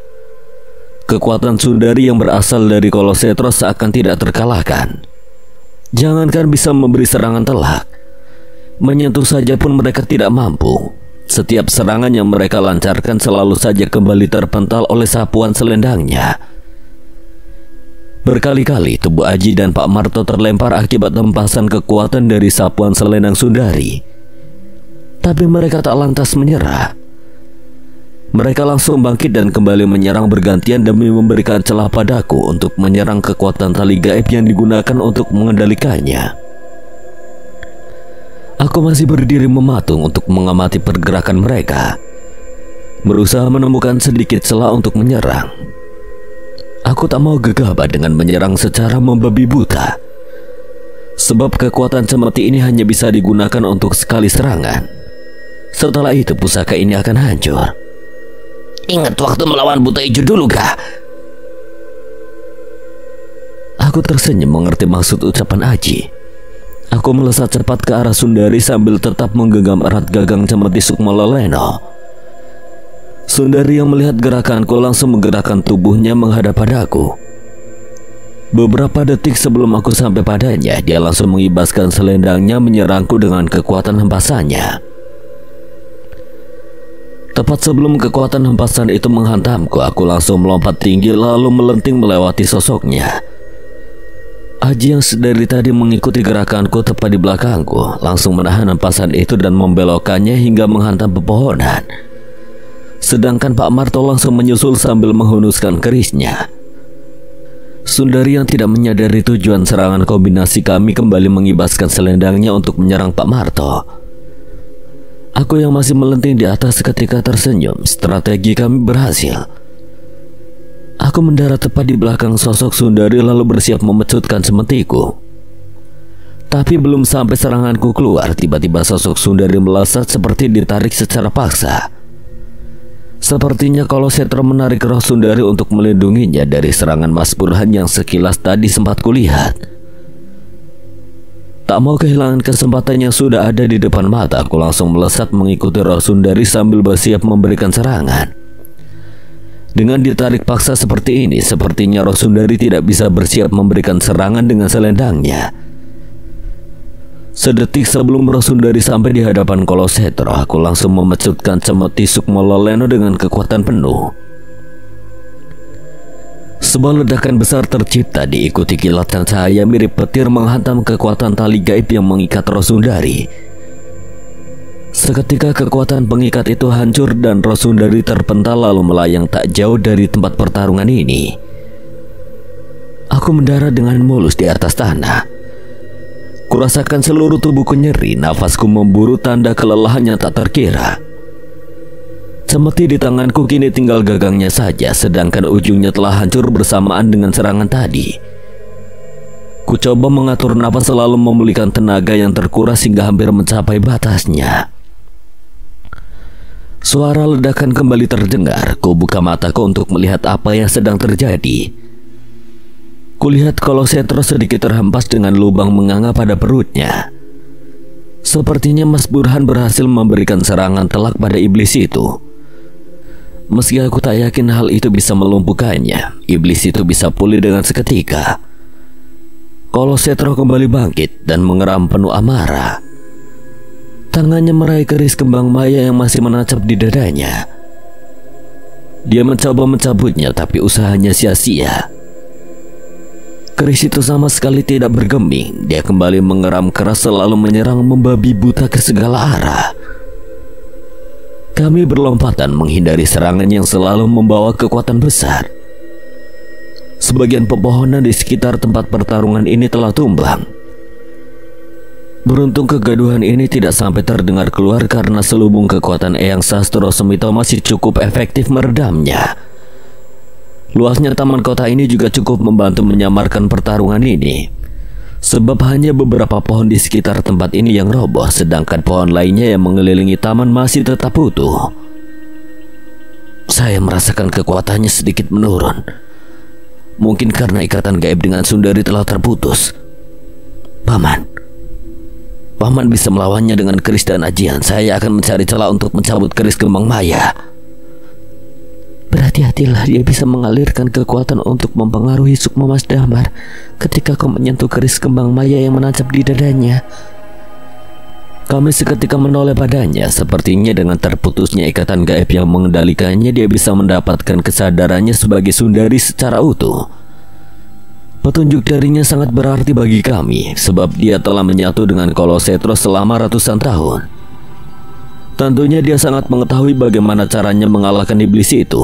Kekuatan Sundari yang berasal dari Kolosetro seakan tidak terkalahkan. Jangankan bisa memberi serangan telak, menyentuh saja pun mereka tidak mampu. Setiap serangan yang mereka lancarkan selalu saja kembali terpental oleh sapuan selendangnya. Berkali-kali tubuh Aji dan Pak Marto terlempar akibat hempasan kekuatan dari sapuan selendang Sundari. Tapi mereka tak lantas menyerah. Mereka langsung bangkit dan kembali menyerang bergantian demi memberikan celah padaku untuk menyerang kekuatan tali gaib yang digunakan untuk mengendalikannya. Aku masih berdiri mematung untuk mengamati pergerakan mereka, berusaha menemukan sedikit celah untuk menyerang. Aku tak mau gegabah dengan menyerang secara membabi buta, sebab kekuatan seperti ini hanya bisa digunakan untuk sekali serangan. Setelah itu pusaka ini akan hancur. Ingat waktu melawan buta hijau dulu, kah? Aku tersenyum mengerti maksud ucapan Aji. Aku melesat cepat ke arah Sundari sambil tetap menggenggam erat gagang cemeti Sukma Leleno. Sundari yang melihat gerakanku langsung menggerakkan tubuhnya menghadap padaku. Beberapa detik sebelum aku sampai padanya, dia langsung mengibaskan selendangnya menyerangku dengan kekuatan hempasannya. Tepat sebelum kekuatan hempasan itu menghantamku, aku langsung melompat tinggi lalu melenting melewati sosoknya. Aji yang dari tadi mengikuti gerakanku tepat di belakangku langsung menahan hempasan itu dan membelokkannya hingga menghantam pepohonan. Sedangkan Pak Marto langsung menyusul sambil menghunuskan kerisnya. Sundari yang tidak menyadari tujuan serangan kombinasi kami kembali mengibaskan selendangnya untuk menyerang Pak Marto. Aku yang masih melenting di atas seketika tersenyum. Strategi kami berhasil. Aku mendarat tepat di belakang sosok Sundari lalu bersiap memecutkan semetiku. Tapi belum sampai seranganku keluar, tiba-tiba sosok Sundari melesat seperti ditarik secara paksa. Sepertinya Kolosetro menarik roh Sundari untuk melindunginya dari serangan Mas Burhan yang sekilas tadi sempat kulihat. Tak mau kehilangan kesempatan yang sudah ada di depan mata, aku langsung melesat mengikuti roh Sundari sambil bersiap memberikan serangan. Dengan ditarik paksa seperti ini, sepertinya roh Sundari tidak bisa bersiap memberikan serangan dengan selendangnya. Sedetik sebelum roh Sundari sampai di hadapan Kolosetro, aku langsung memecutkan cemeti Sukma Leleno dengan kekuatan penuh. Sebuah ledakan besar tercipta diikuti kilatan cahaya mirip petir menghantam kekuatan tali gaib yang mengikat roh Sundari. Seketika kekuatan pengikat itu hancur dan roh Sundari terpental lalu melayang tak jauh dari tempat pertarungan ini. Aku mendarat dengan mulus di atas tanah. Kurasakan seluruh tubuhku nyeri, nafasku memburu tanda kelelahan yang tak terkira. Cemeti di tanganku kini tinggal gagangnya saja, sedangkan ujungnya telah hancur bersamaan dengan serangan tadi. Ku coba mengatur napas selalu memulihkan tenaga yang terkuras hingga hampir mencapai batasnya. Suara ledakan kembali terdengar. Ku buka mataku untuk melihat apa yang sedang terjadi. Kulihat kalau Setro sedikit terhempas dengan lubang menganga pada perutnya. Sepertinya Mas Burhan berhasil memberikan serangan telak pada iblis itu. Meski aku tak yakin hal itu bisa melumpuhkannya, iblis itu bisa pulih dengan seketika. Kalau Setro kembali bangkit dan mengeram penuh amarah. Tangannya meraih keris kembang maya yang masih menancap di dadanya. Dia mencoba mencabutnya, tapi usahanya sia-sia. Keris itu sama sekali tidak bergeming. Dia kembali mengeram keras, selalu menyerang, membabi buta ke segala arah. Kami berlompatan menghindari serangan yang selalu membawa kekuatan besar. Sebagian pepohonan di sekitar tempat pertarungan ini telah tumbang. Beruntung kegaduhan ini tidak sampai terdengar keluar karena selubung kekuatan Eyang Sastro Semito masih cukup efektif meredamnya. Luasnya taman kota ini juga cukup membantu menyamarkan pertarungan ini. Sebab hanya beberapa pohon di sekitar tempat ini yang roboh, sedangkan pohon lainnya yang mengelilingi taman masih tetap utuh. Saya merasakan kekuatannya sedikit menurun. Mungkin karena ikatan gaib dengan Sundari telah terputus. Paman bisa melawannya dengan keris dan ajian. Saya akan mencari celah untuk mencabut keris kembang maya. Berhati-hatilah, dia bisa mengalirkan kekuatan untuk mempengaruhi Sukma Mas Damar ketika kau menyentuh keris kembang maya yang menancap di dadanya. Kami seketika menoleh padanya. Sepertinya dengan terputusnya ikatan gaib yang mengendalikannya, dia bisa mendapatkan kesadarannya sebagai Sundari secara utuh. Petunjuk darinya sangat berarti bagi kami, sebab dia telah menyatu dengan Kolo Setro selama ratusan tahun. Tentunya dia sangat mengetahui bagaimana caranya mengalahkan iblis itu.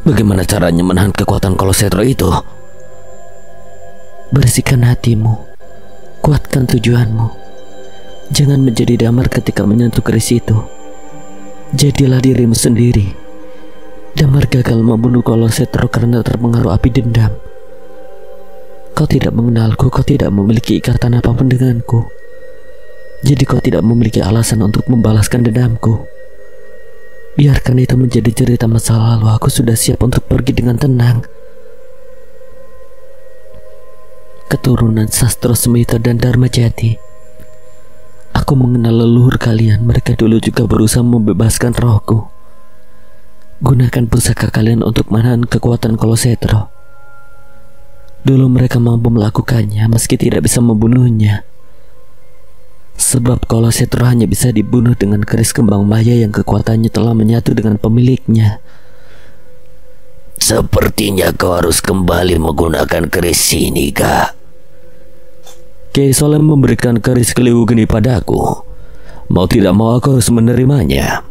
Bagaimana caranya menahan kekuatan Kolo Setro itu? Bersihkan hatimu, kuatkan tujuanmu. Jangan menjadi damar ketika menyentuh keris itu. Jadilah dirimu sendiri. Damar gagal membunuh Kolo Setro karena terpengaruh api dendam. Kau tidak mengenalku, kau tidak memiliki ikatan apapun denganku. Jadi kau tidak memiliki alasan untuk membalaskan dendamku. Biarkan itu menjadi cerita masa lalu. Aku sudah siap untuk pergi dengan tenang. Keturunan Sastro Semito dan Dharma Jati. Aku mengenal leluhur kalian. Mereka dulu juga berusaha membebaskan rohku. Gunakan pusaka kalian untuk menahan kekuatan Kolo Setro. Dulu mereka mampu melakukannya meski tidak bisa membunuhnya. Sebab Kolo Setro hanya bisa dibunuh dengan keris kembang maya yang kekuatannya telah menyatu dengan pemiliknya. Sepertinya kau harus kembali menggunakan keris ini, Kak. Kiai Solem memberikan keris Keliwu Geni padaku. Mau tidak mau aku harus menerimanya.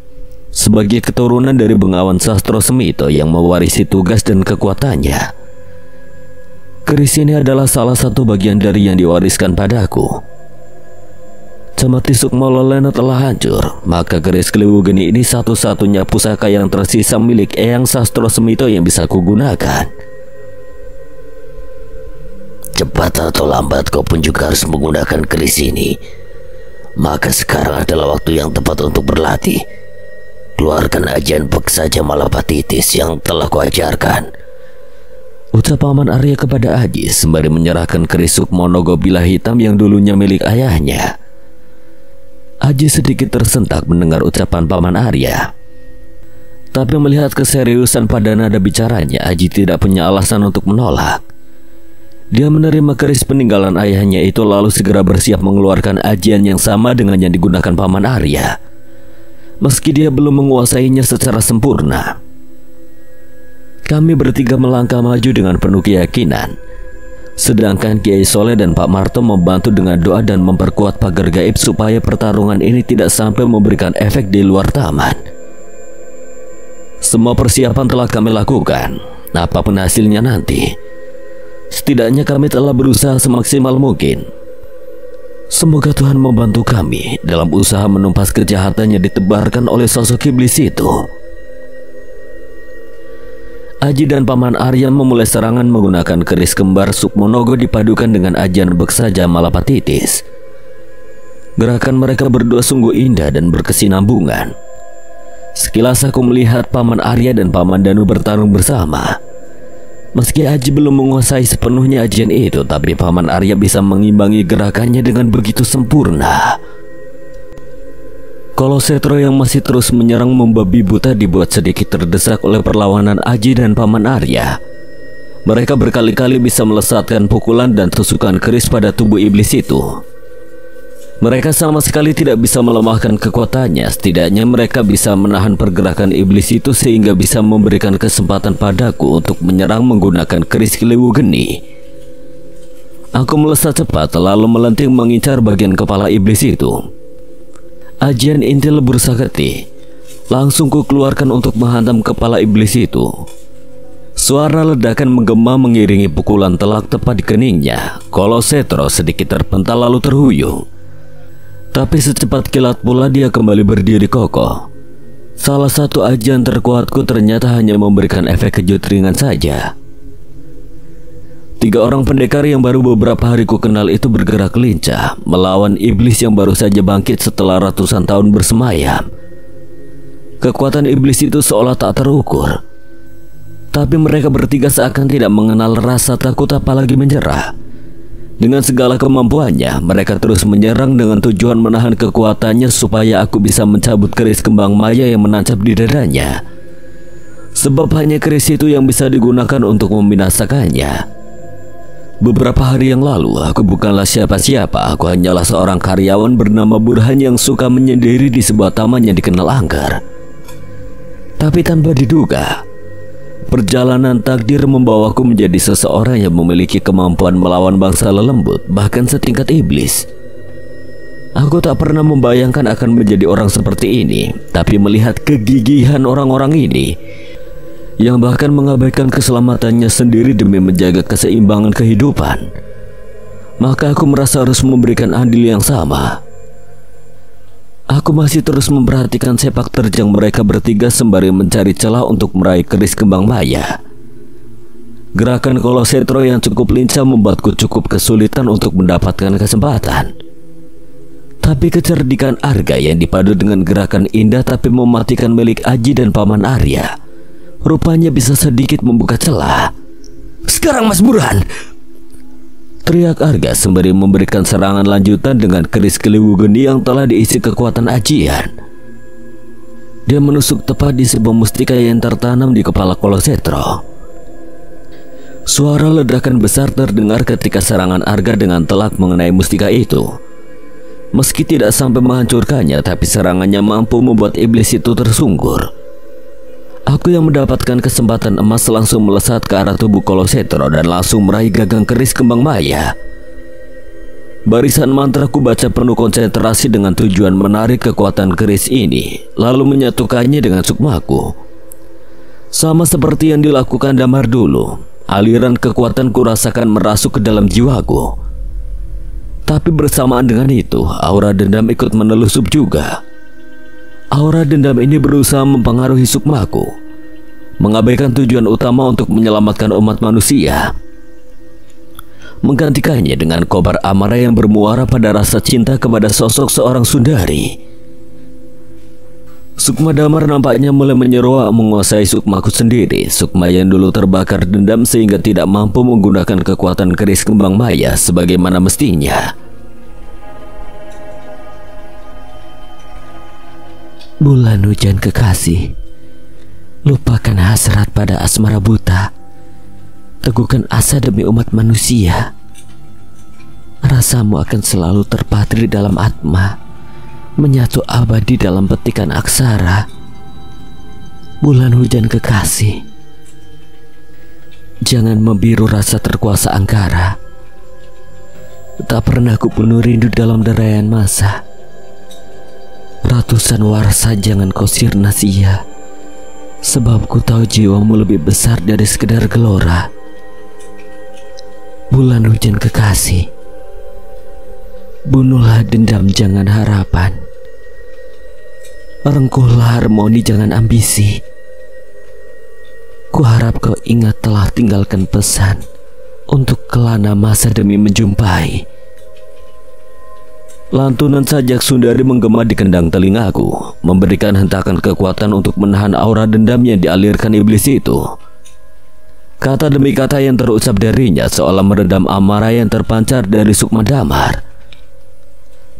Sebagai keturunan dari Bengawan Sastro Semito yang mewarisi tugas dan kekuatannya, keris ini adalah salah satu bagian dari yang diwariskan padaku. Cemati Sukma Lolena telah hancur, maka keris Keliwu Geni ini satu-satunya pusaka yang tersisa milik Eyang Sastro Semito yang bisa kugunakan. Cepat atau lambat kau pun juga harus menggunakan keris ini. Maka sekarang adalah waktu yang tepat untuk berlatih. Keluarkan ajian Beksa Jamalapatitis yang telah kuajarkan. Ucap Paman Arya kepada Aji sembari menyerahkan keris Sukma Nogo Bila Hitam yang dulunya milik ayahnya. Aji sedikit tersentak mendengar ucapan Paman Arya. Tapi melihat keseriusan pada nada bicaranya, Aji tidak punya alasan untuk menolak. Dia menerima keris peninggalan ayahnya itu lalu segera bersiap mengeluarkan ajian yang sama dengan yang digunakan Paman Arya. Meski dia belum menguasainya secara sempurna. Kami bertiga melangkah maju dengan penuh keyakinan. Sedangkan Kiai Soleh dan Pak Marto membantu dengan doa dan memperkuat pagar gaib supaya pertarungan ini tidak sampai memberikan efek di luar taman. Semua persiapan telah kami lakukan. Apapun hasilnya nanti, setidaknya kami telah berusaha semaksimal mungkin. Semoga Tuhan membantu kami dalam usaha menumpas kejahatan yang ditebarkan oleh sosok iblis itu. Aji dan Paman Arya memulai serangan menggunakan keris kembar Sukma Nogo dipadukan dengan ajian Beksa Jamalapatitis. Gerakan mereka berdua sungguh indah dan berkesinambungan. Sekilas aku melihat Paman Arya dan Paman Danu bertarung bersama. Meski Aji belum menguasai sepenuhnya ajian itu, tapi Paman Arya bisa mengimbangi gerakannya dengan begitu sempurna. Kolosetro yang masih terus menyerang membabi buta dibuat sedikit terdesak oleh perlawanan Aji dan Paman Arya. Mereka berkali-kali bisa melesatkan pukulan dan tusukan keris pada tubuh iblis itu. Mereka sama sekali tidak bisa melemahkan kekuatannya. Setidaknya mereka bisa menahan pergerakan iblis itu sehingga bisa memberikan kesempatan padaku untuk menyerang menggunakan keris Kelewu Geni. Aku melesat cepat lalu melenting mengincar bagian kepala iblis itu. Ajian inti lebur sakti langsung kukeluarkan untuk menghantam kepala iblis itu. Suara ledakan menggema mengiringi pukulan telak tepat di keningnya. Kolosetro sedikit terpental lalu terhuyung. Tapi secepat kilat pula dia kembali berdiri kokoh. Salah satu ajian terkuatku ternyata hanya memberikan efek kejut ringan saja. 3 orang pendekar yang baru beberapa hari ku kenal itu bergerak lincah melawan iblis yang baru saja bangkit setelah ratusan tahun bersemayam. Kekuatan iblis itu seolah tak terukur. Tapi mereka bertiga seakan tidak mengenal rasa takut apalagi menyerah. Dengan segala kemampuannya, mereka terus menyerang dengan tujuan menahan kekuatannya supaya aku bisa mencabut keris kembang maya yang menancap di dadanya. Sebab hanya keris itu yang bisa digunakan untuk membinasakannya. Beberapa hari yang lalu, aku bukanlah siapa-siapa. Aku hanyalah seorang karyawan bernama Burhan yang suka menyendiri di sebuah taman yang dikenal angker. Tapi tanpa diduga, perjalanan takdir membawaku menjadi seseorang yang memiliki kemampuan melawan bangsa lelembut, bahkan setingkat iblis. Aku tak pernah membayangkan akan menjadi orang seperti ini, tapi melihat kegigihan orang-orang ini, yang bahkan mengabaikan keselamatannya sendiri demi menjaga keseimbangan kehidupan, maka aku merasa harus memberikan andil yang sama. Aku masih terus memperhatikan sepak terjang mereka bertiga sembari mencari celah untuk meraih keris kembang maya. Gerakan Kolosetro yang cukup lincah membuatku cukup kesulitan untuk mendapatkan kesempatan. Tapi kecerdikan Arga yang dipadu dengan gerakan indah tapi mematikan milik Aji dan Paman Arya rupanya bisa sedikit membuka celah. "Sekarang Mas Burhan!" teriak Arga sembari memberikan serangan lanjutan dengan keris Kelewu Geni yang telah diisi kekuatan ajian. Dia menusuk tepat di sebuah mustika yang tertanam di kepala Kolosetro. Suara ledakan besar terdengar ketika serangan Arga dengan telak mengenai mustika itu. Meski tidak sampai menghancurkannya, tapi serangannya mampu membuat iblis itu tersungkur. Aku yang mendapatkan kesempatan emas langsung melesat ke arah tubuh Kolosetro dan langsung meraih gagang keris kembang maya. Barisan mantra ku baca penuh konsentrasi dengan tujuan menarik kekuatan keris ini, lalu menyatukannya dengan sukmaku. Sama seperti yang dilakukan Damar dulu, aliran kekuatan ku rasakan merasuk ke dalam jiwaku. Tapi bersamaan dengan itu, aura dendam ikut menelusup juga. Aura dendam ini berusaha mempengaruhi sukmaku, mengabaikan tujuan utama untuk menyelamatkan umat manusia, menggantikannya dengan kobar amarah yang bermuara pada rasa cinta kepada sosok seorang Sundari. Sukma Damar nampaknya mulai menyeruak menguasai sukmaku sendiri. Sukma yang dulu terbakar dendam sehingga tidak mampu menggunakan kekuatan keris kembang maya sebagaimana mestinya. Bulan hujan kekasih, lupakan hasrat pada asmara buta, teguhkan asa demi umat manusia. Rasamu akan selalu terpatri dalam atma, menyatu abadi dalam petikan aksara. Bulan hujan kekasih, jangan membiru rasa terkuasa angkara. Tak pernah ku penuh rindu dalam derayan masa. Ratusan warsa jangan kau sirna sia, sebab ku tahu jiwamu lebih besar dari sekedar gelora. Bulan hujan kekasih, bunuhlah dendam jangan harapan, rengkuhlah harmoni jangan ambisi. Ku harap kau ingat telah tinggalkan pesan untuk kelana masa demi menjumpai. Lantunan sajak Sundari menggema di kendang telingaku, memberikan hentakan kekuatan untuk menahan aura dendam yang dialirkan iblis itu. Kata demi kata yang terucap darinya seolah meredam amarah yang terpancar dari Sukma Damar.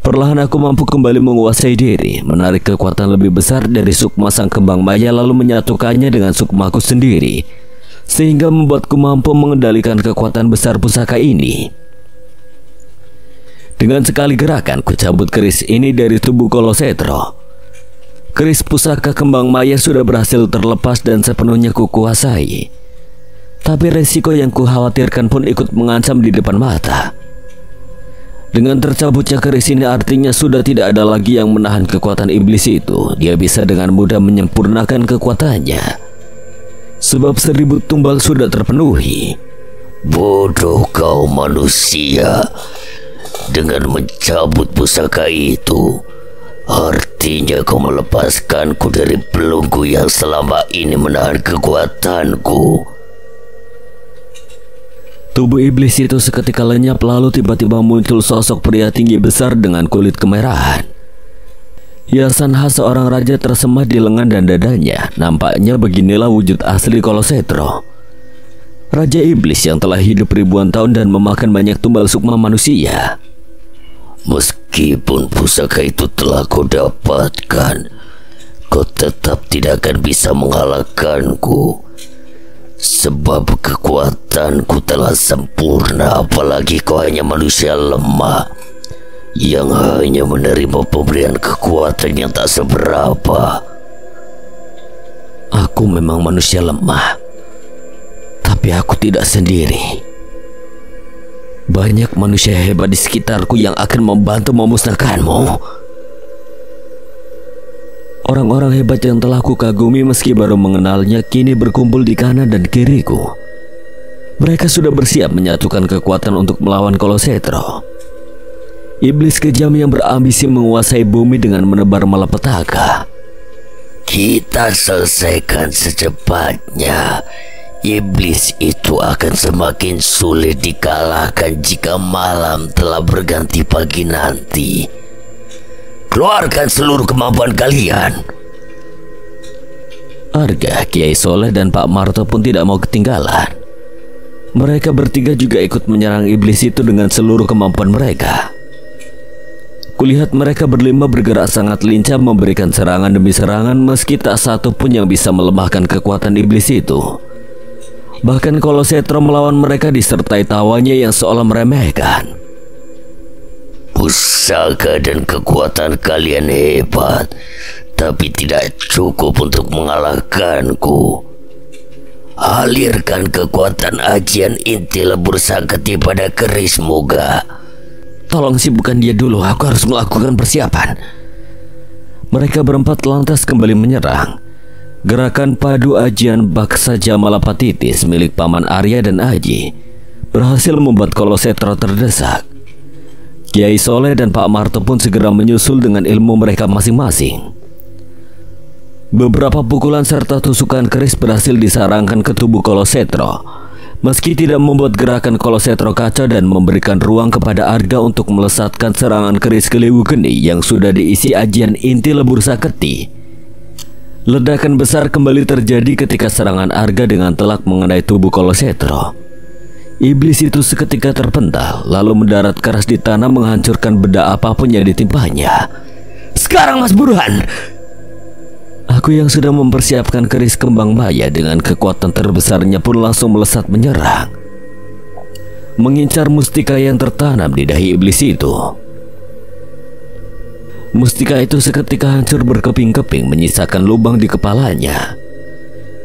Perlahan aku mampu kembali menguasai diri, menarik kekuatan lebih besar dari Sukma sang kembang maya lalu menyatukannya dengan Sukmaku sendiri, sehingga membuatku mampu mengendalikan kekuatan besar pusaka ini. Dengan sekali gerakan, ku cabut keris ini dari tubuh Kolosetro. Keris pusaka kembang maya sudah berhasil terlepas dan sepenuhnya ku kuasai. Tapi resiko yang ku khawatirkan pun ikut mengancam di depan mata. Dengan tercabutnya keris ini artinya sudah tidak ada lagi yang menahan kekuatan iblis itu. Dia bisa dengan mudah menyempurnakan kekuatannya. Sebab 1000 tumbal sudah terpenuhi. Bodoh kau manusia. Dengan mencabut pusaka itu, artinya kau melepaskanku dari belenggu yang selama ini menahan kekuatanku. Tubuh iblis itu seketika lenyap lalu tiba-tiba muncul sosok pria tinggi besar dengan kulit kemerahan. Hiasan khas seorang raja tersemat di lengan dan dadanya. Nampaknya beginilah wujud asli Kolosetro. Raja iblis yang telah hidup ribuan tahun dan memakan banyak tumbal sukma manusia. Meskipun pusaka itu telah kau dapatkan, kau tetap tidak akan bisa mengalahkanku. Sebab kekuatanku telah sempurna, apalagi kau hanya manusia lemah yang hanya menerima pemberian kekuatan yang tak seberapa. Aku memang manusia lemah, tapi aku tidak sendiri. Banyak manusia hebat di sekitarku yang akan membantu memusnahkanmu. Orang-orang hebat yang telah kukagumi meski baru mengenalnya kini berkumpul di kanan dan kiriku. Mereka sudah bersiap menyatukan kekuatan untuk melawan Kolosetro. Iblis kejam yang berambisi menguasai bumi dengan menebar malapetaka. Kita selesaikan secepatnya. Iblis itu akan semakin sulit dikalahkan jika malam telah berganti pagi nanti. Keluarkan seluruh kemampuan kalian. Arga, Kiai Soleh dan Pak Marto pun tidak mau ketinggalan. Mereka bertiga juga ikut menyerang iblis itu dengan seluruh kemampuan mereka. Kulihat mereka berlima bergerak sangat lincah memberikan serangan demi serangan meski tak satu pun yang bisa melemahkan kekuatan iblis itu. Bahkan Kolosetro melawan mereka disertai tawanya yang seolah meremehkan. Pusaka dan kekuatan kalian hebat, tapi tidak cukup untuk mengalahkanku. Alirkan kekuatan ajian inti lebur sakti pada keris Moga. Tolong sibukkan dia dulu, aku harus melakukan persiapan. Mereka berempat lantas kembali menyerang. Gerakan padu ajian Baksa Jamalapatitis milik Paman Arya dan Aji berhasil membuat Kolosetro terdesak. Kiai Soleh dan Pak Marto pun segera menyusul dengan ilmu mereka masing-masing. Beberapa pukulan serta tusukan keris berhasil disarangkan ke tubuh Kolosetro, meski tidak membuat gerakan Kolosetro kacau dan memberikan ruang kepada Arga untuk melesatkan serangan keris Kelewu Geni yang sudah diisi ajian inti lebur sakti. Ledakan besar kembali terjadi ketika serangan Arga dengan telak mengenai tubuh Kolosetro. Iblis itu seketika terpental lalu mendarat keras di tanah menghancurkan benda apapun yang ditimpanya. Sekarang Mas Burhan! Aku yang sudah mempersiapkan keris kembang maya dengan kekuatan terbesarnya pun langsung melesat menyerang, mengincar mustika yang tertanam di dahi iblis itu. Mustika itu seketika hancur berkeping-keping menyisakan lubang di kepalanya.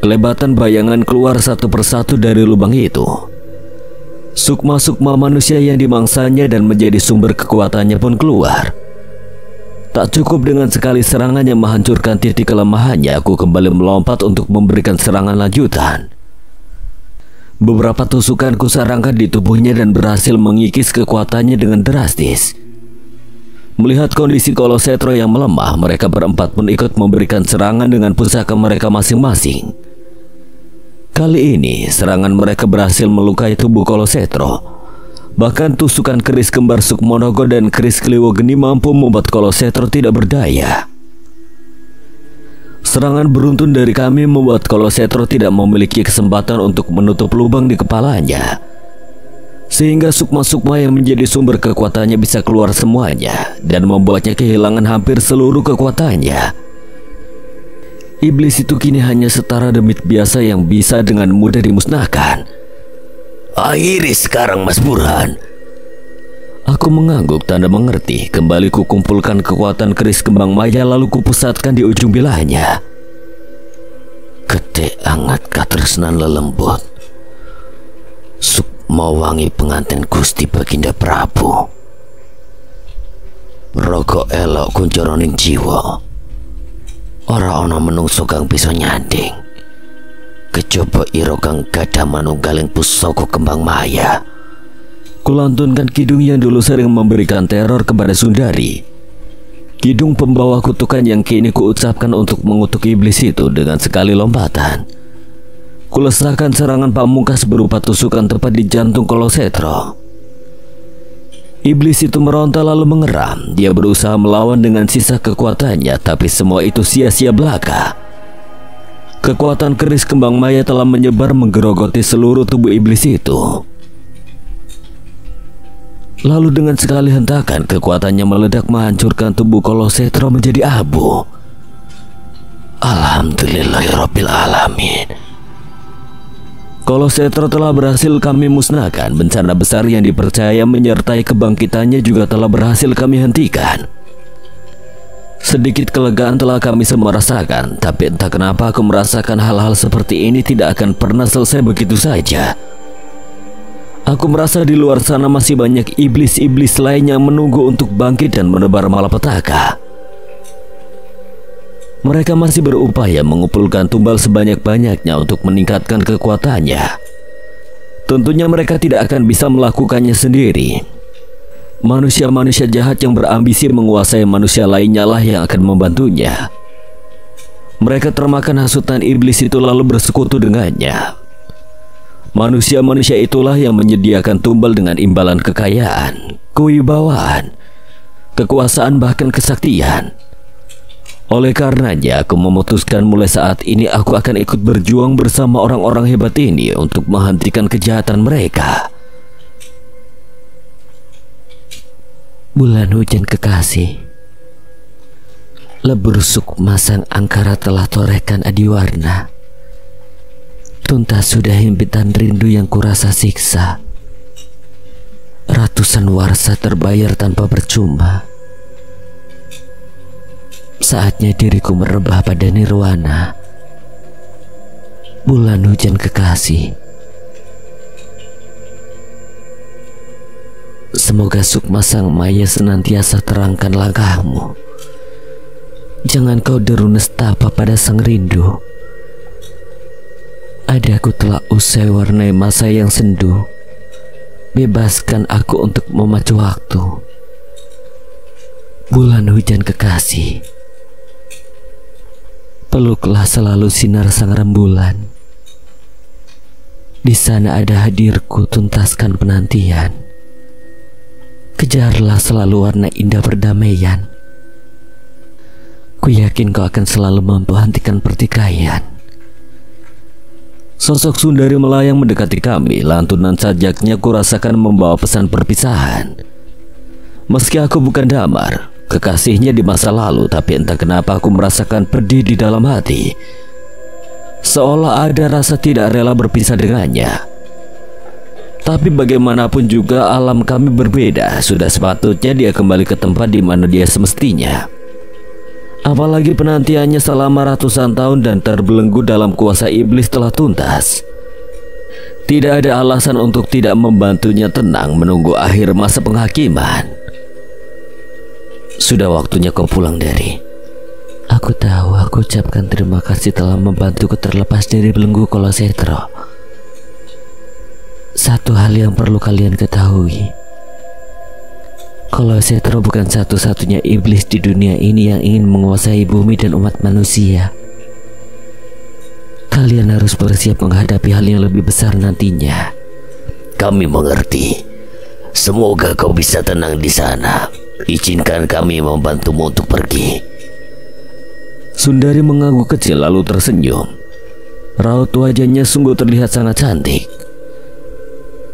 Kelebatan bayangan keluar satu persatu dari lubang itu. Sukma-sukma manusia yang dimangsanya dan menjadi sumber kekuatannya pun keluar. Tak cukup dengan sekali serangan yang menghancurkan titik kelemahannya, aku kembali melompat untuk memberikan serangan lanjutan. Beberapa tusukan kusarangkan di tubuhnya dan berhasil mengikis kekuatannya dengan drastis. Melihat kondisi Kolosetro yang melemah, mereka berempat pun ikut memberikan serangan dengan pusaka mereka masing-masing. Kali ini serangan mereka berhasil melukai tubuh Kolosetro, Bahkan tusukan keris kembar Sukmonogo dan keris Kliwogeni mampu membuat Kolosetro tidak berdaya. Serangan beruntun dari kami membuat Kolosetro tidak memiliki kesempatan untuk menutup lubang di kepalanya, sehingga sukma-sukma yang menjadi sumber kekuatannya bisa keluar semuanya dan membuatnya kehilangan hampir seluruh kekuatannya. Iblis itu kini hanya setara demit biasa yang bisa dengan mudah dimusnahkan. Akhiri sekarang, Mas Burhan. Aku mengangguk tanda mengerti. Kembali kukumpulkan kekuatan keris kembang maya lalu kupusatkan di ujung bilahnya. Ketik angat katresnan lelembut, sukma wangi pengantin Gusti Baginda Prabu. Rokok elok kunjoroning jiwa. Ora ana menungso kang bisa nyanding. Kecoba iro kang gadah manunggaling pusaka kembang maya. Kulantunkan kidung yang dulu sering memberikan teror kepada Sundari. Kidung pembawa kutukan yang kini kuucapkan untuk mengutuk iblis itu dengan sekali lompatan. Kulesahkan serangan pamungkas berupa tusukan tepat di jantung Kolosetro. Iblis itu meronta lalu mengeram. Dia berusaha melawan dengan sisa kekuatannya, tapi semua itu sia-sia belaka. Kekuatan keris kembang maya telah menyebar menggerogoti seluruh tubuh iblis itu. Lalu dengan sekali hentakan kekuatannya meledak menghancurkan tubuh Kolosetro menjadi abu. Alhamdulillahirabbil alamin. Kolosetro telah berhasil kami musnahkan. Bencana besar yang dipercaya menyertai kebangkitannya juga telah berhasil kami hentikan. Sedikit kelegaan telah kami semua rasakan, tapi entah kenapa aku merasakan hal-hal seperti ini tidak akan pernah selesai begitu saja. Aku merasa di luar sana masih banyak iblis-iblis lain yang menunggu untuk bangkit dan menebar malapetaka. Mereka masih berupaya mengumpulkan tumbal sebanyak-banyaknya untuk meningkatkan kekuatannya. Tentunya mereka tidak akan bisa melakukannya sendiri. Manusia-manusia jahat yang berambisi menguasai manusia lainnya lah yang akan membantunya. Mereka termakan hasutan iblis itu lalu bersekutu dengannya. Manusia-manusia itulah yang menyediakan tumbal dengan imbalan kekayaan, kewibawaan, kekuasaan bahkan kesaktian. Oleh karenanya aku memutuskan mulai saat ini aku akan ikut berjuang bersama orang-orang hebat ini untuk menghentikan kejahatan mereka. Bulan hujan kekasih, lebur sukma sang angkara telah torehkan adiwarna. Tuntas sudah himpitan rindu yang kurasa siksa. Ratusan warsa terbayar tanpa percuma. Saatnya diriku merebah pada nirwana. Bulan hujan kekasih, semoga sukma sang maya senantiasa terangkan langkahmu. Jangan kau deru nestapa pada sang rindu. Adaku telah usai warnai masa yang sendu. Bebaskan aku untuk memacu waktu. Bulan hujan kekasih, peluklah selalu sinar sang rembulan. Di sana ada hadirku, tuntaskan penantian. Kejarlah selalu warna indah perdamaian. Ku yakin kau akan selalu mampu hentikan pertikaian. Sosok Sundari melayang mendekati kami. Lantunan sajaknya kurasakan membawa pesan perpisahan. Meski aku bukan damar, kekasihnya di masa lalu, tapi entah kenapa aku merasakan pedih di dalam hati. Seolah ada rasa tidak rela berpisah dengannya. Tapi bagaimanapun juga alam kami berbeda. Sudah sepatutnya dia kembali ke tempat di mana dia semestinya. Apalagi penantiannya selama ratusan tahun dan terbelenggu dalam kuasa iblis telah tuntas. Tidak ada alasan untuk tidak membantunya tenang menunggu akhir masa penghakiman. Sudah waktunya kau pulang, Dari. Aku tahu, aku ucapkan terima kasih telah membantuku terlepas dari belenggu Kolosetro. Satu hal yang perlu kalian ketahui, Kolosetro bukan satu-satunya iblis di dunia ini yang ingin menguasai bumi dan umat manusia. Kalian harus bersiap menghadapi hal yang lebih besar nantinya. Kami mengerti. Semoga kau bisa tenang di sana. Izinkan kami membantumu untuk pergi. Sundari mengangguk kecil lalu tersenyum. Raut wajahnya sungguh terlihat sangat cantik.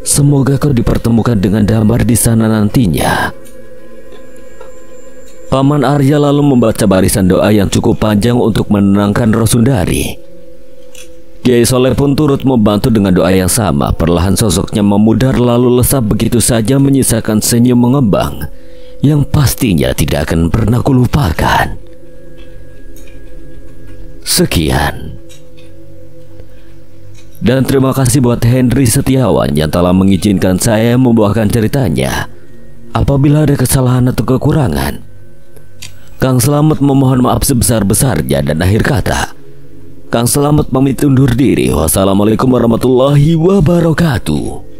Semoga kau dipertemukan dengan Damar di sana nantinya. Paman Arya lalu membaca barisan doa yang cukup panjang untuk menenangkan roh Sundari. Kiai Soleh pun turut membantu dengan doa yang sama. Perlahan sosoknya memudar lalu lesap begitu saja, menyisakan senyum mengembang yang pastinya tidak akan pernah kulupakan. Sekian. Dan terima kasih buat Henry Setiawan yang telah mengizinkan saya membawakan ceritanya. Apabila ada kesalahan atau kekurangan, Kang Slamet memohon maaf sebesar-besarnya. Dan akhir kata, Kang Slamet pamit undur diri. Wassalamualaikum warahmatullahi wabarakatuh.